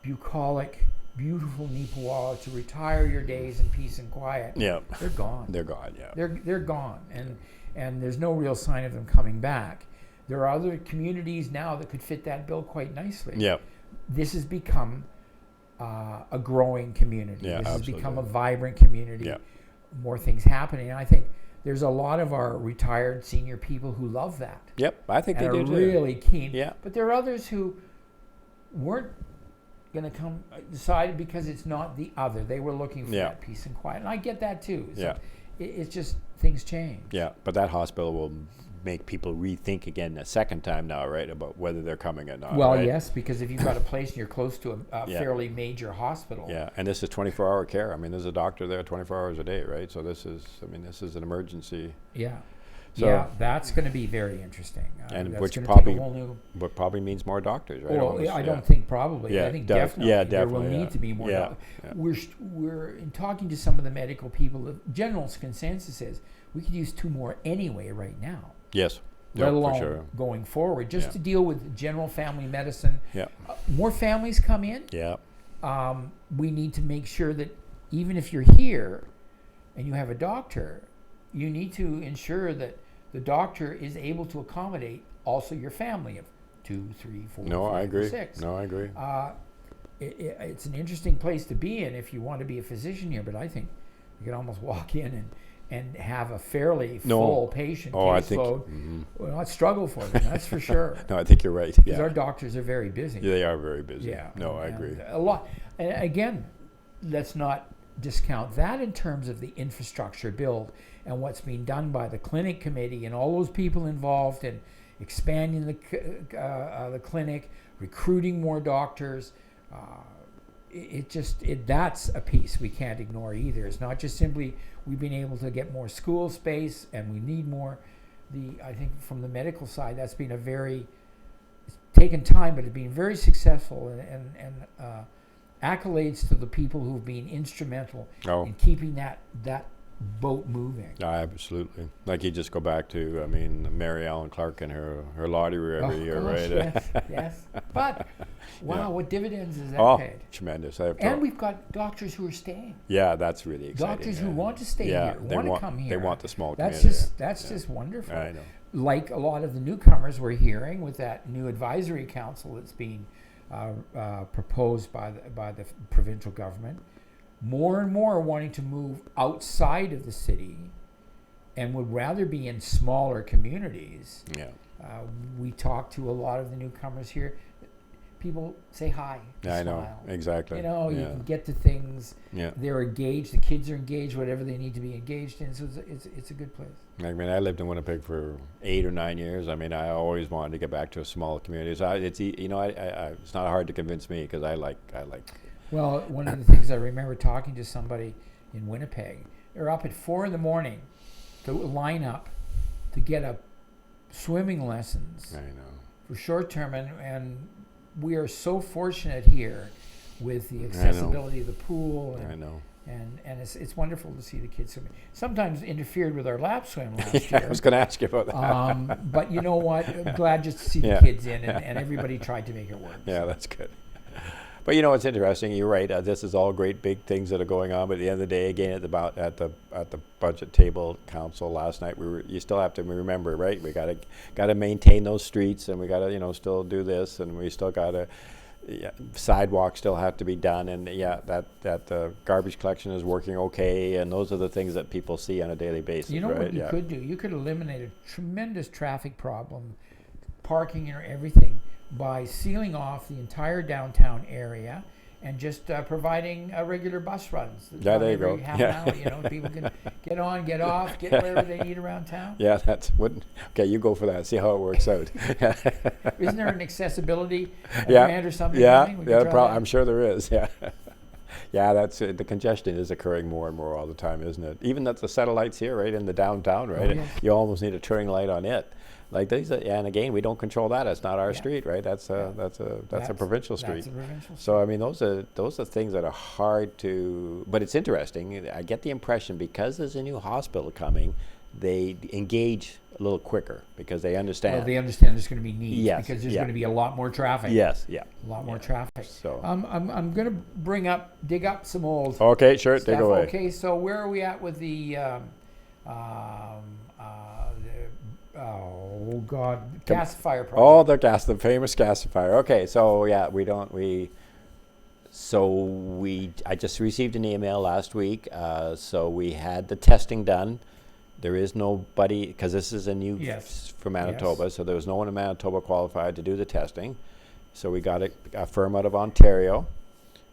A: bucolic, beautiful Neepawa to retire your days in peace and quiet, they're gone.
B: They're gone, yeah.
A: They're gone, and there's no real sign of them coming back. There are other communities now that could fit that bill quite nicely.
B: Yeah.
A: This has become a growing community.
B: Yeah,
A: this
B: absolutely.
A: has become a vibrant community.
B: Yeah.
A: More things happening. And I think there's a lot of our retired senior people who love that.
B: Yep, I think they do too.
A: Are really keen.
B: Yeah.
A: But there are others who weren't going to decide because it's not the other. They were looking for that peace and quiet. And I get that too. So it's just things change.
B: Yeah, but that hospital will make people rethink again a second time now, right, about whether they're coming or not.
A: Well,
B: right?
A: yes, because if you've got a place and you're close to a fairly major hospital.
B: Yeah, and this is 24-hour care. There's a doctor there 24 hours a day, right? So this is an emergency.
A: Yeah. So that's going to be very interesting.
B: And
A: that's
B: which probably means more doctors, right?
A: Well, I don't think probably.
B: Yeah,
A: I think definitely there will
B: definitely,
A: need to be more doctors.
B: Yeah.
A: We're in talking to some of the medical people, the general consensus is we could use 2 more anyway right now.
B: Yes.
A: Let alone
B: for sure.
A: going forward, just to deal with general family medicine.
B: Yeah.
A: More families come in.
B: Yeah.
A: We need to make sure that even if you're here and you have a doctor, you need to ensure that the doctor is able to accommodate also your family of 2, 3, 4,
B: No,
A: 5,
B: I agree.
A: 6.
B: No, I agree.
A: It's an interesting place to be in if you want to be a physician here, but I think you can almost walk in and have a fairly full patient caseload. Well, not struggle for them, that's for sure.
B: No, I think you're right.
A: Because our doctors are very busy.
B: Yeah, they are very busy.
A: Yeah.
B: No, I agree.
A: A lot. And again, let's not discount that in terms of the infrastructure build and what's being done by the clinic committee and all those people involved in expanding the clinic, recruiting more doctors, that's a piece we can't ignore either. It's not just simply we've been able to get more school space and we need more. I think from the medical side, that's been it's taken time, but it's been very successful, and accolades to the people who've been instrumental in keeping that boat moving.
B: Absolutely. Like you just go back to, Mary Ellen Clark and her lottery every year, right?
A: Yes, yes. But wow, what dividends has that paid?
B: Tremendous.
A: And we've got doctors who are staying.
B: Yeah, that's really exciting.
A: Doctors who want to stay here, want to come here.
B: They want the small
A: that's
B: community.
A: That's just wonderful.
B: I know.
A: Like a lot of the newcomers we're hearing with that new advisory council that's being proposed by the provincial government. More and more are wanting to move outside of the city and would rather be in smaller communities.
B: Yeah.
A: We talk to a lot of the newcomers here. People say hi.
B: I
A: smile.
B: know, exactly.
A: You can get to things.
B: Yeah.
A: They're engaged. The kids are engaged, whatever they need to be engaged in. So it's a good place.
B: I lived in Winnipeg for 8 or 9 years. I always wanted to get back to a small community. So it's not hard to convince me because I like.
A: Well, one of the things I remember talking to somebody in Winnipeg, they're up at 4 a.m. to line up to get a swimming lessons.
B: I know.
A: For short term, and we are so fortunate here with the accessibility of the pool.
B: I know.
A: And it's wonderful to see the kids swimming. Sometimes interfered with our lap swim last year.
B: I was going to ask you about that.
A: But you know what? I'm glad just to see the kids in, and everybody tried to make it work.
B: Yeah, that's good. But it's interesting. You're right. This is all great big things that are going on. But at the end of the day, again, at the budget table council last night, you still have to remember, right? We got to maintain those streets, and we got to still do this, and we still got to sidewalks still have to be done, and that garbage collection is working okay, and those are the things that people see on a daily basis.
A: You know
B: right?
A: what you could do? You could eliminate a tremendous traffic problem, parking and everything, by sealing off the entire downtown area and just providing regular bus runs.
B: Yeah, there you go.
A: Half an hour, people can get on, get off, get wherever they need around town.
B: Yeah, okay. You go for that. See how it works out.
A: Isn't there an accessibility grant or something?
B: I'm sure there is. Yeah. Yeah, that's the congestion is occurring more and more all the time, isn't it? Even at the satellites here, right in the downtown, right?
A: Yes.
B: You almost need a turning light on it. Like these, and again, we don't control that. It's not our street, right? That's a provincial street.
A: That's a provincial street.
B: So those are things that are hard to. But it's interesting. I get the impression because there's a new hospital coming, they engage a little quicker because they understand.
A: Well, they understand there's going to be needs because there's going to be a lot more traffic.
B: Yes, yeah.
A: A lot more traffic.
B: So
A: I'm going to dig up some old.
B: Okay, sure.
A: Stuff.
B: Take away.
A: Okay, so where are we at with the? Gasifier project.
B: The famous gasifier. Okay, so I just received an email last week. So we had the testing done. There is nobody, because this is a new for Manitoba, so there was no one in Manitoba qualified to do the testing. So we got a firm out of Ontario.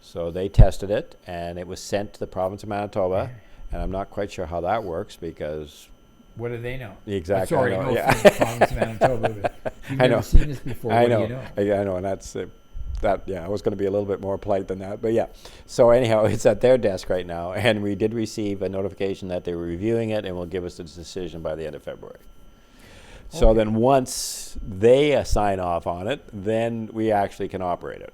B: So they tested it, and it was sent to the province of Manitoba. And I'm not quite sure how that works because.
A: What do they know?
B: Exactly.
A: Sorry, no offense to the province of Manitoba. You've never seen this before.
B: I know.
A: What do you know?
B: I know, and that's I was going to be a little bit more polite than that, but yeah. So anyhow, it's at their desk right now, and we did receive a notification that they were reviewing it and will give us the decision by the end of February. Okay. So then once they sign off on it, then we actually can operate it.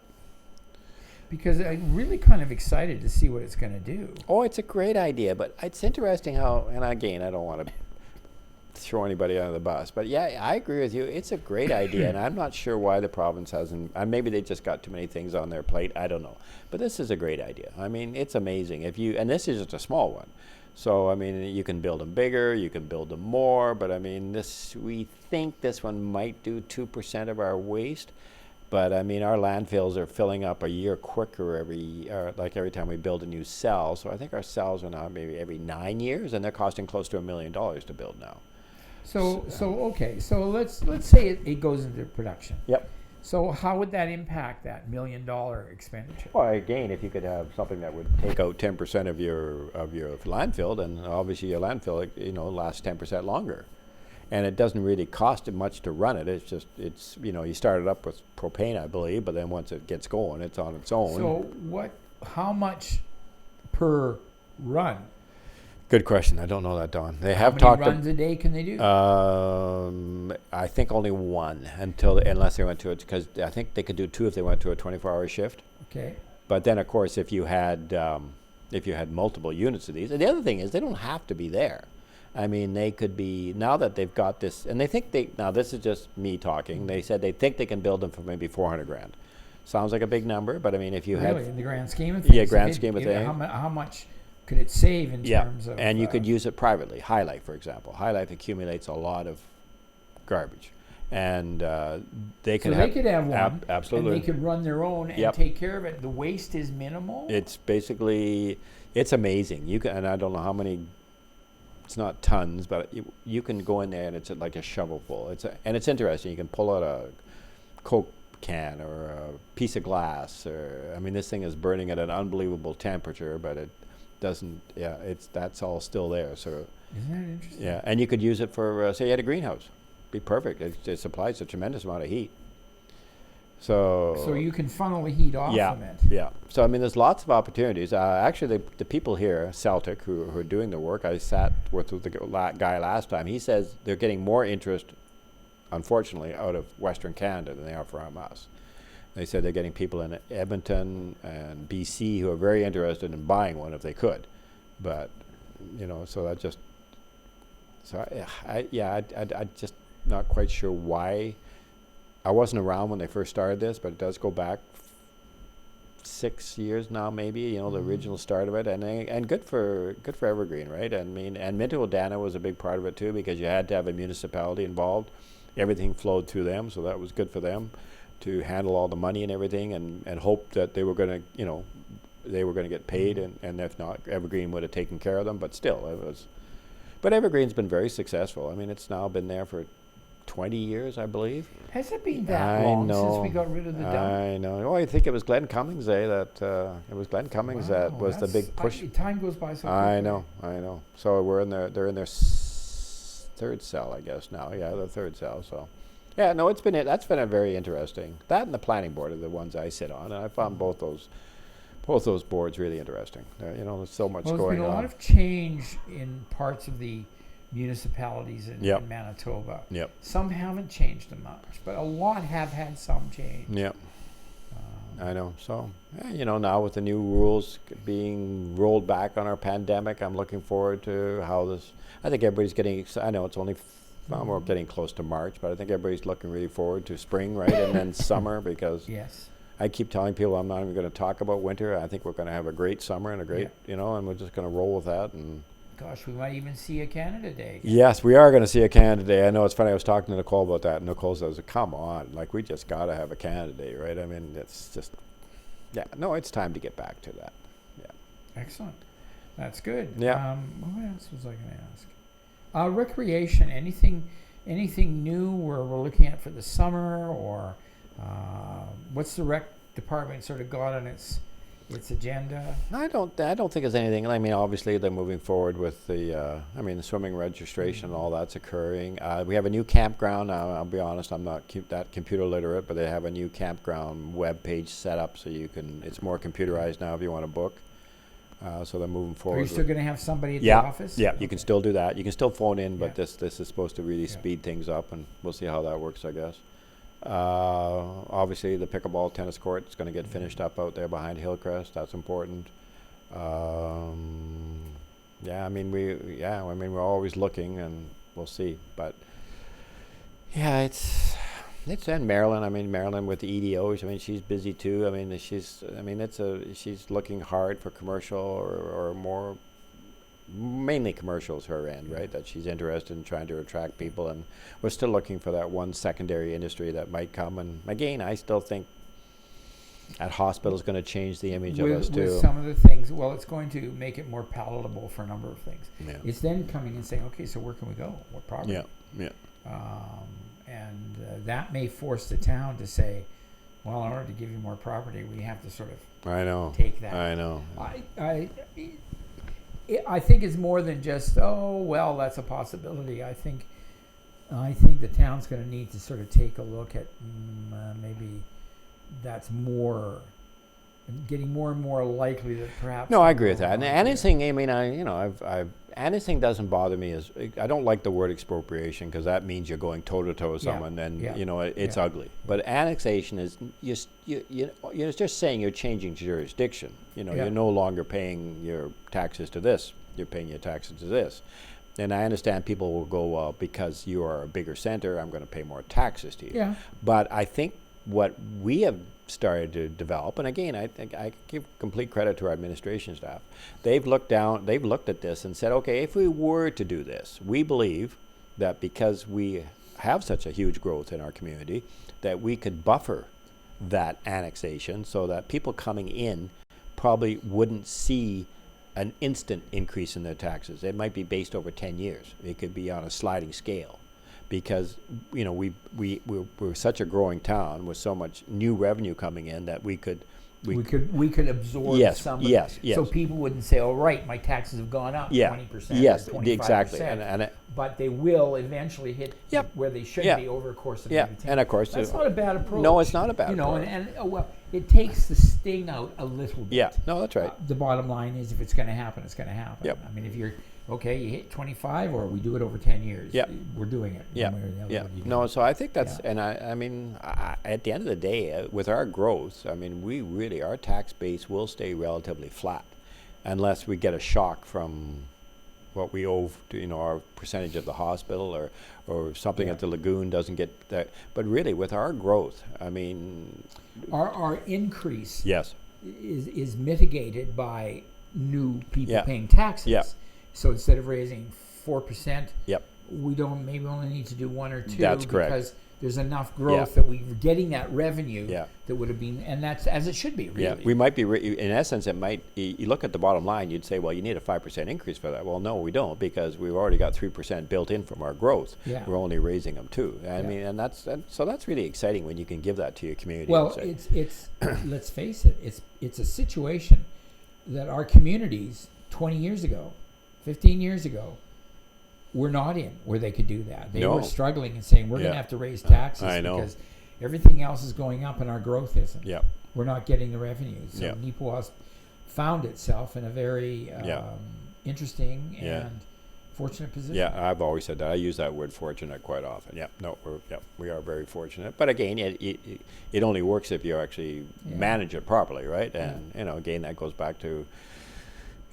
A: Because I'm really kind of excited to see what it's going to do.
B: Oh, it's a great idea, but it's interesting how, and again, I don't want to throw anybody under the bus, but yeah, I agree with you. It's a great idea, and I'm not sure why the province hasn't. Maybe they just got too many things on their plate. I don't know, but this is a great idea. I mean, it's amazing. And this is just a small one, so I mean, you can build them bigger, you can build them more, but I mean, we think this one might do 2% of our waste. But I mean, our landfills are filling up a year quicker every time we build a new cell. So I think our cells are now maybe every 9 years, and they're costing close to $1 million to build now.
A: So let's say it goes into production.
B: Yep.
A: So how would that impact that $1 million expenditure?
B: Well, again, if you could have something that would take out 10% of your landfill, then obviously your landfill lasts 10% longer. And it doesn't really cost it much to run it. You start it up with propane, I believe, but then once it gets going, it's on its own.
A: So what how much per run?
B: Good question. I don't know that, Don. They
A: How
B: have
A: many
B: talked.
A: runs a day can they do?
B: I think only one unless they went to it, because I think they could do two if they went to a 24-hour shift.
A: Okay.
B: But then, of course, if you had multiple units of these, and the other thing is they don't have to be there. I mean, they could be, now that they've got this, and they think now this is just me talking. They said they think they can build them for maybe $400,000. Sounds like a big number, but I mean, if you
A: Really,
B: had,
A: in the grand scheme of things.
B: yeah, grand scheme of things.
A: How much could it save in terms of?
B: And you could use it privately. High Life, for example. High Life accumulates a lot of garbage, and they can.
A: So they could have one,
B: absolutely,
A: and they could run their own and take care of it. The waste is minimal.
B: It's basically, it's amazing. You can, and I don't know how many. It's not tons, but you can go in there and it's like a shovelful. And it's interesting. You can pull out a Coke can or a piece of glass, or I mean, this thing is burning at an unbelievable temperature, but it doesn't. Yeah, that's all still there. So
A: isn't that interesting?
B: Yeah, and you could use it for say you had a greenhouse. Be perfect. It supplies a tremendous amount of heat. So
A: you can funnel the heat off from it.
B: Yeah. So I mean, there's lots of opportunities. Actually, the people here, Celtic, who are doing the work, I sat with the guy last time. He says they're getting more interest, unfortunately, out of Western Canada than they are from us. They said they're getting people in Edmonton and BC who are very interested in buying one if they could, but so that just. So I just not quite sure why. I wasn't around when they first started this, but it does go back 6 years now, maybe. The original start of it, and good for Evergreen, right? I mean, and Minto O'Dana was a big part of it too, because you had to have a municipality involved. Everything flowed through them, so that was good for them to handle all the money and everything, and hope that they were going to get paid, and if not, Evergreen would have taken care of them. But still, it was. But Evergreen's been very successful. I mean, it's now been there for 20 years, I believe.
A: Has it been that long since we got rid of the dump?
B: I know. Oh, I think it was Glenn Cummings, that was the big push.
A: Time goes by so quickly.
B: I know. So they're in their third cell, I guess now. Yeah, the third cell. So, yeah, no, that's been a very interesting. That and the planning board are the ones I sit on, and I found both those boards really interesting. There's so much going on.
A: There's been a lot of change in parts of the municipalities in Manitoba.
B: Yep.
A: Some haven't changed them much, but a lot have had some change.
B: Yep. I know. So, now with the new rules being rolled back on our pandemic, I'm looking forward to how this. I think everybody's getting. I know it's only. We're getting close to March, but I think everybody's looking really forward to spring, right, and then summer, because.
A: Yes.
B: I keep telling people I'm not even going to talk about winter. I think we're going to have a great summer and a great, and we're just going to roll with that. And
A: gosh, we might even see a Canada Day.
B: Yes, we are going to see a Canada Day. I know it's funny. I was talking to Nicole about that. And Nicole says, "Come on, like we just got to have a Canada Day, right?" I mean, it's just, no, it's time to get back to that. Yeah.
A: Excellent. That's good.
B: Yeah.
A: What else was I going to ask? Recreation. Anything new we're looking at for the summer, or what's the rec department sort of got on its agenda?
B: I don't think it's anything. I mean, obviously they're moving forward with the swimming registration and all that's occurring. We have a new campground now. I'll be honest, I'm not that computer literate, but they have a new campground web page set up, so it's more computerized now if you want to book. So they're moving forward.
A: Are you still going to have somebody at the office?
B: Yeah, you can still do that. You can still phone in, but this is supposed to really speed things up, and we'll see how that works, I guess. Obviously, the pickleball tennis court is going to get finished up out there behind Hillcrest. That's important. We're always looking, and we'll see. But yeah, it's and Marilyn. I mean, Marilyn with the EDOs. I mean, she's busy too. I mean, she's looking hard for commercial or more. Mainly commercials her end, right? That she's interested in trying to attract people, and we're still looking for that one secondary industry that might come. And again, I still think that hospital is going to change the image of us too. With
A: some of the things, it's going to make it more palatable for a number of things.
B: Yeah.
A: It's then coming and saying, okay, so where can we go? What property?
B: Yeah.
A: And that may force the town to say, well, in order to give you more property, we have to sort of take that.
B: I know.
A: I think it's more than just, that's a possibility. I think the town's going to need to sort of take a look at maybe that's more getting more and more likely that perhaps.
B: No, I agree with that. And annexing, I mean, annexing doesn't bother me. I don't like the word expropriation because that means you're going toe to toe with someone, and it's ugly. But annexation is you're just saying you're changing jurisdiction. You're no longer paying your taxes to this. You're paying your taxes to this. And I understand people will go, well, because you are a bigger center, I'm going to pay more taxes to you.
A: Yeah.
B: But I think what we have started to develop, and again, I think I give complete credit to our administration staff. They've looked at this and said, okay, if we were to do this, we believe that because we have such a huge growth in our community, that we could buffer that annexation so that people coming in probably wouldn't see an instant increase in their taxes. It might be based over 10 years. It could be on a sliding scale. Because we're such a growing town with so much new revenue coming in that we could
A: absorb some of it.
B: Yes.
A: So people wouldn't say, "Oh, right, my taxes have gone up 20%."
B: Yes,
A: or 25%.
B: exactly.
A: But they will eventually hit where they should be over a course of maybe 10.
B: And of course,
A: that's not a bad approach.
B: No, it's not a bad approach.
A: And it takes the sting out a little bit.
B: Yeah, no, that's right.
A: The bottom line is, if it's going to happen, it's going to happen.
B: Yep.
A: I mean, if you're okay, you hit 25, or we do it over 10 years.
B: Yeah.
A: We're doing it.
B: Yeah. No, so I think that's, and I mean, at the end of the day, with our growth, I mean, our tax base will stay relatively flat unless we get a shock from what we owe to, our percentage of the hospital or something at the lagoon doesn't get that. But really, with our growth, I mean,
A: our increase
B: yes
A: is mitigated by new people paying taxes.
B: Yeah.
A: So instead of raising 4%,
B: yep,
A: we only need to do 1 or 2.
B: That's correct.
A: Because there's enough growth that we're getting that revenue that would have been, and that's as it should be, really.
B: Yeah, we might be, in essence, it might, you look at the bottom line, you'd say, well, you need a 5% increase for that. Well, no, we don't, because we've already got 3% built in from our growth.
A: Yeah.
B: We're only raising them 2. I mean, and that's really exciting when you can give that to your community.
A: Well, it's let's face it, it's a situation that our communities 20 years ago, 15 years ago, were not in where they could do that. They were struggling and saying, we're going to have to raise taxes because everything else is going up and our growth isn't.
B: Yeah.
A: We're not getting the revenues. So Neepawa's found itself in a very interesting and fortunate position.
B: Yeah, I've always said that. I use that word fortunate quite often. We are very fortunate. But again, it only works if you actually manage it properly, right? And, again, that goes back to,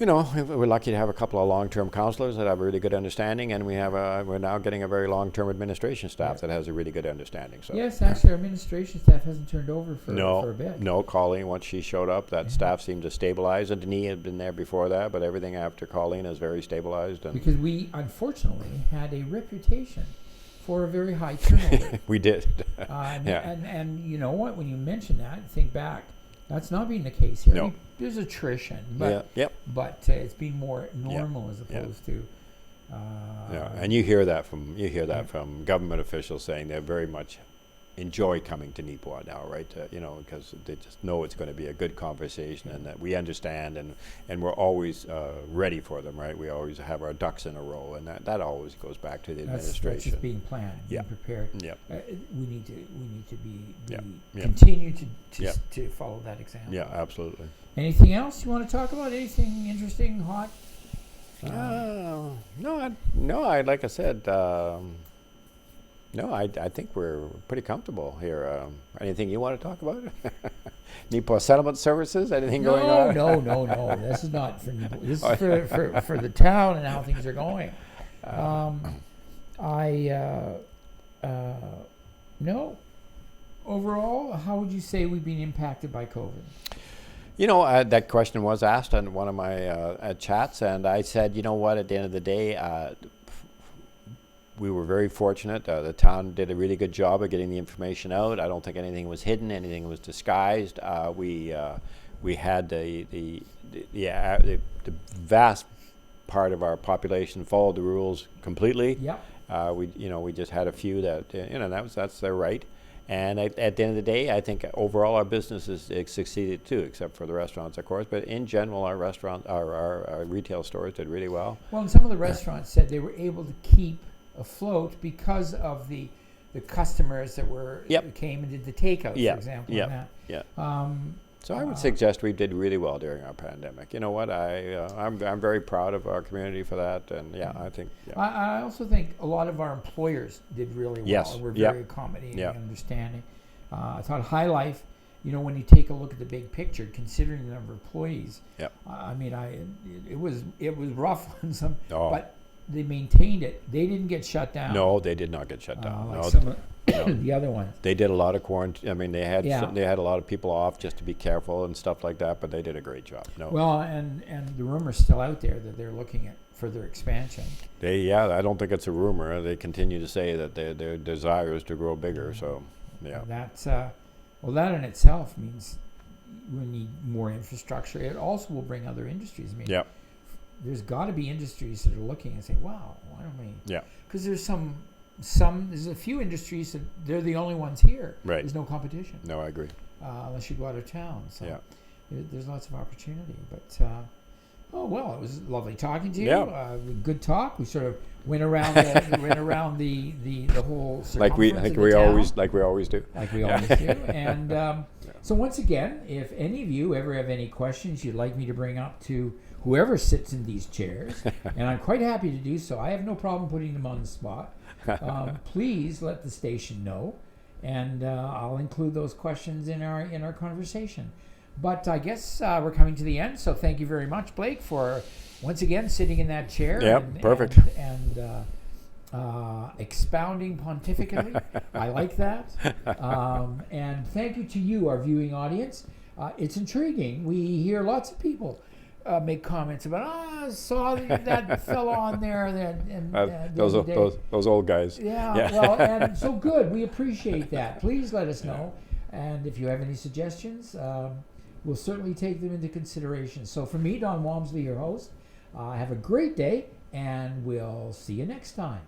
B: we're lucky to have a couple of long-term counselors that have a really good understanding, and we're now getting a very long-term administration staff that has a really good understanding. So
A: yes, actually, our administration staff hasn't turned over for a bit.
B: No, Colleen, once she showed up, that staff seemed to stabilize. And Denis had been there before that, but everything after Colleen is very stabilized. And
A: because we, unfortunately, had a reputation for a very high turnover.
B: We did.
A: And you know what? When you mention that, think back. That's not being the case here.
B: No.
A: I mean, there's attrition, but it's been more normal as opposed to.
B: And you hear that from government officials saying they very much enjoy coming to Neepawa now, right? Because they just know it's going to be a good conversation and that we understand and we're always ready for them, right? We always have our ducks in a row, and that always goes back to the administration.
A: That's just being planned, being prepared.
B: Yeah.
A: We need to continue to follow that example.
B: Yeah, absolutely.
A: Anything else you want to talk about? Anything interesting, hot?
B: Like I said. No, I think we're pretty comfortable here. Anything you want to talk about? Neepawa Settlement Services? Anything going on?
A: No. This is not for Neepawa. This is for the town and how things are going. No. Overall, how would you say we've been impacted by COVID?
B: That question was asked on one of my chats, and I said, you know what, at the end of the day, we were very fortunate. The town did a really good job of getting the information out. I don't think anything was hidden, anything was disguised. We had the vast part of our population followed the rules completely.
A: Yeah.
B: We just had a few that that's their right. And at the end of the day, I think overall our business has succeeded too, except for the restaurants, of course. But in general, our retail stores did really well.
A: Well, and some of the restaurants said they were able to keep afloat because of the customers that came and did the takeout, for example.
B: So I would suggest we did really well during our pandemic. You know what? I'm very proud of our community for that, and I think. Yeah.
A: I also think a lot of our employers did really well.
B: Yes.
A: And were
B: Yep.
A: very accommodating,
B: Yep.
A: understanding. I thought High Life, when you take a look at the big picture, considering the number of employees,
B: Yep.
A: it was rough on some,
B: Oh.
A: but they maintained it. They didn't get shut down.
B: No, they did not get shut down.
A: Like
B: No,
A: some of the other ones.
B: they did a lot of quarantine. I mean, they had
A: Yeah.
B: they had a lot of people off just to be careful and stuff like that. But they did a great job. No,
A: Well, and the rumor's still out there that they're looking at further expansion.
B: I don't think it's a rumor. They continue to say that their desire is to grow bigger. So, yeah.
A: And that's that in itself means we need more infrastructure. It also will bring other industries. I mean,
B: Yeah.
A: there's got to be industries that are looking and say, "Wow, why don't we?"
B: Yeah.
A: Because there's there's a few industries that they're the only ones here.
B: Right.
A: There's no competition
B: No, I agree.
A: unless you go out of town. So
B: Yeah.
A: there's lots of opportunity. But it was lovely talking to you.
B: Yeah.
A: Good talk. We sort of went around the whole
B: Like we
A: circumference of the town.
B: always do.
A: Like we always do. And so once again, if any of you ever have any questions you'd like me to bring up to whoever sits in these chairs, and I'm quite happy to do so. I have no problem putting them on the spot. Please let the station know, and I'll include those questions in our conversation. But I guess we're coming to the end, so thank you very much, Blake, for once again sitting in that chair.
B: Yep, perfect.
A: And expounding pontifically. I like that. And thank you to you, our viewing audience. It's intriguing. We hear lots of people make comments about, I saw that fellow on there.
B: Those old guys.
A: Yeah, well, and so good. We appreciate that. Please let us know. And if you have any suggestions, we'll certainly take them into consideration. So for me, Don Walmsley, your host, have a great day, and we'll see you next time.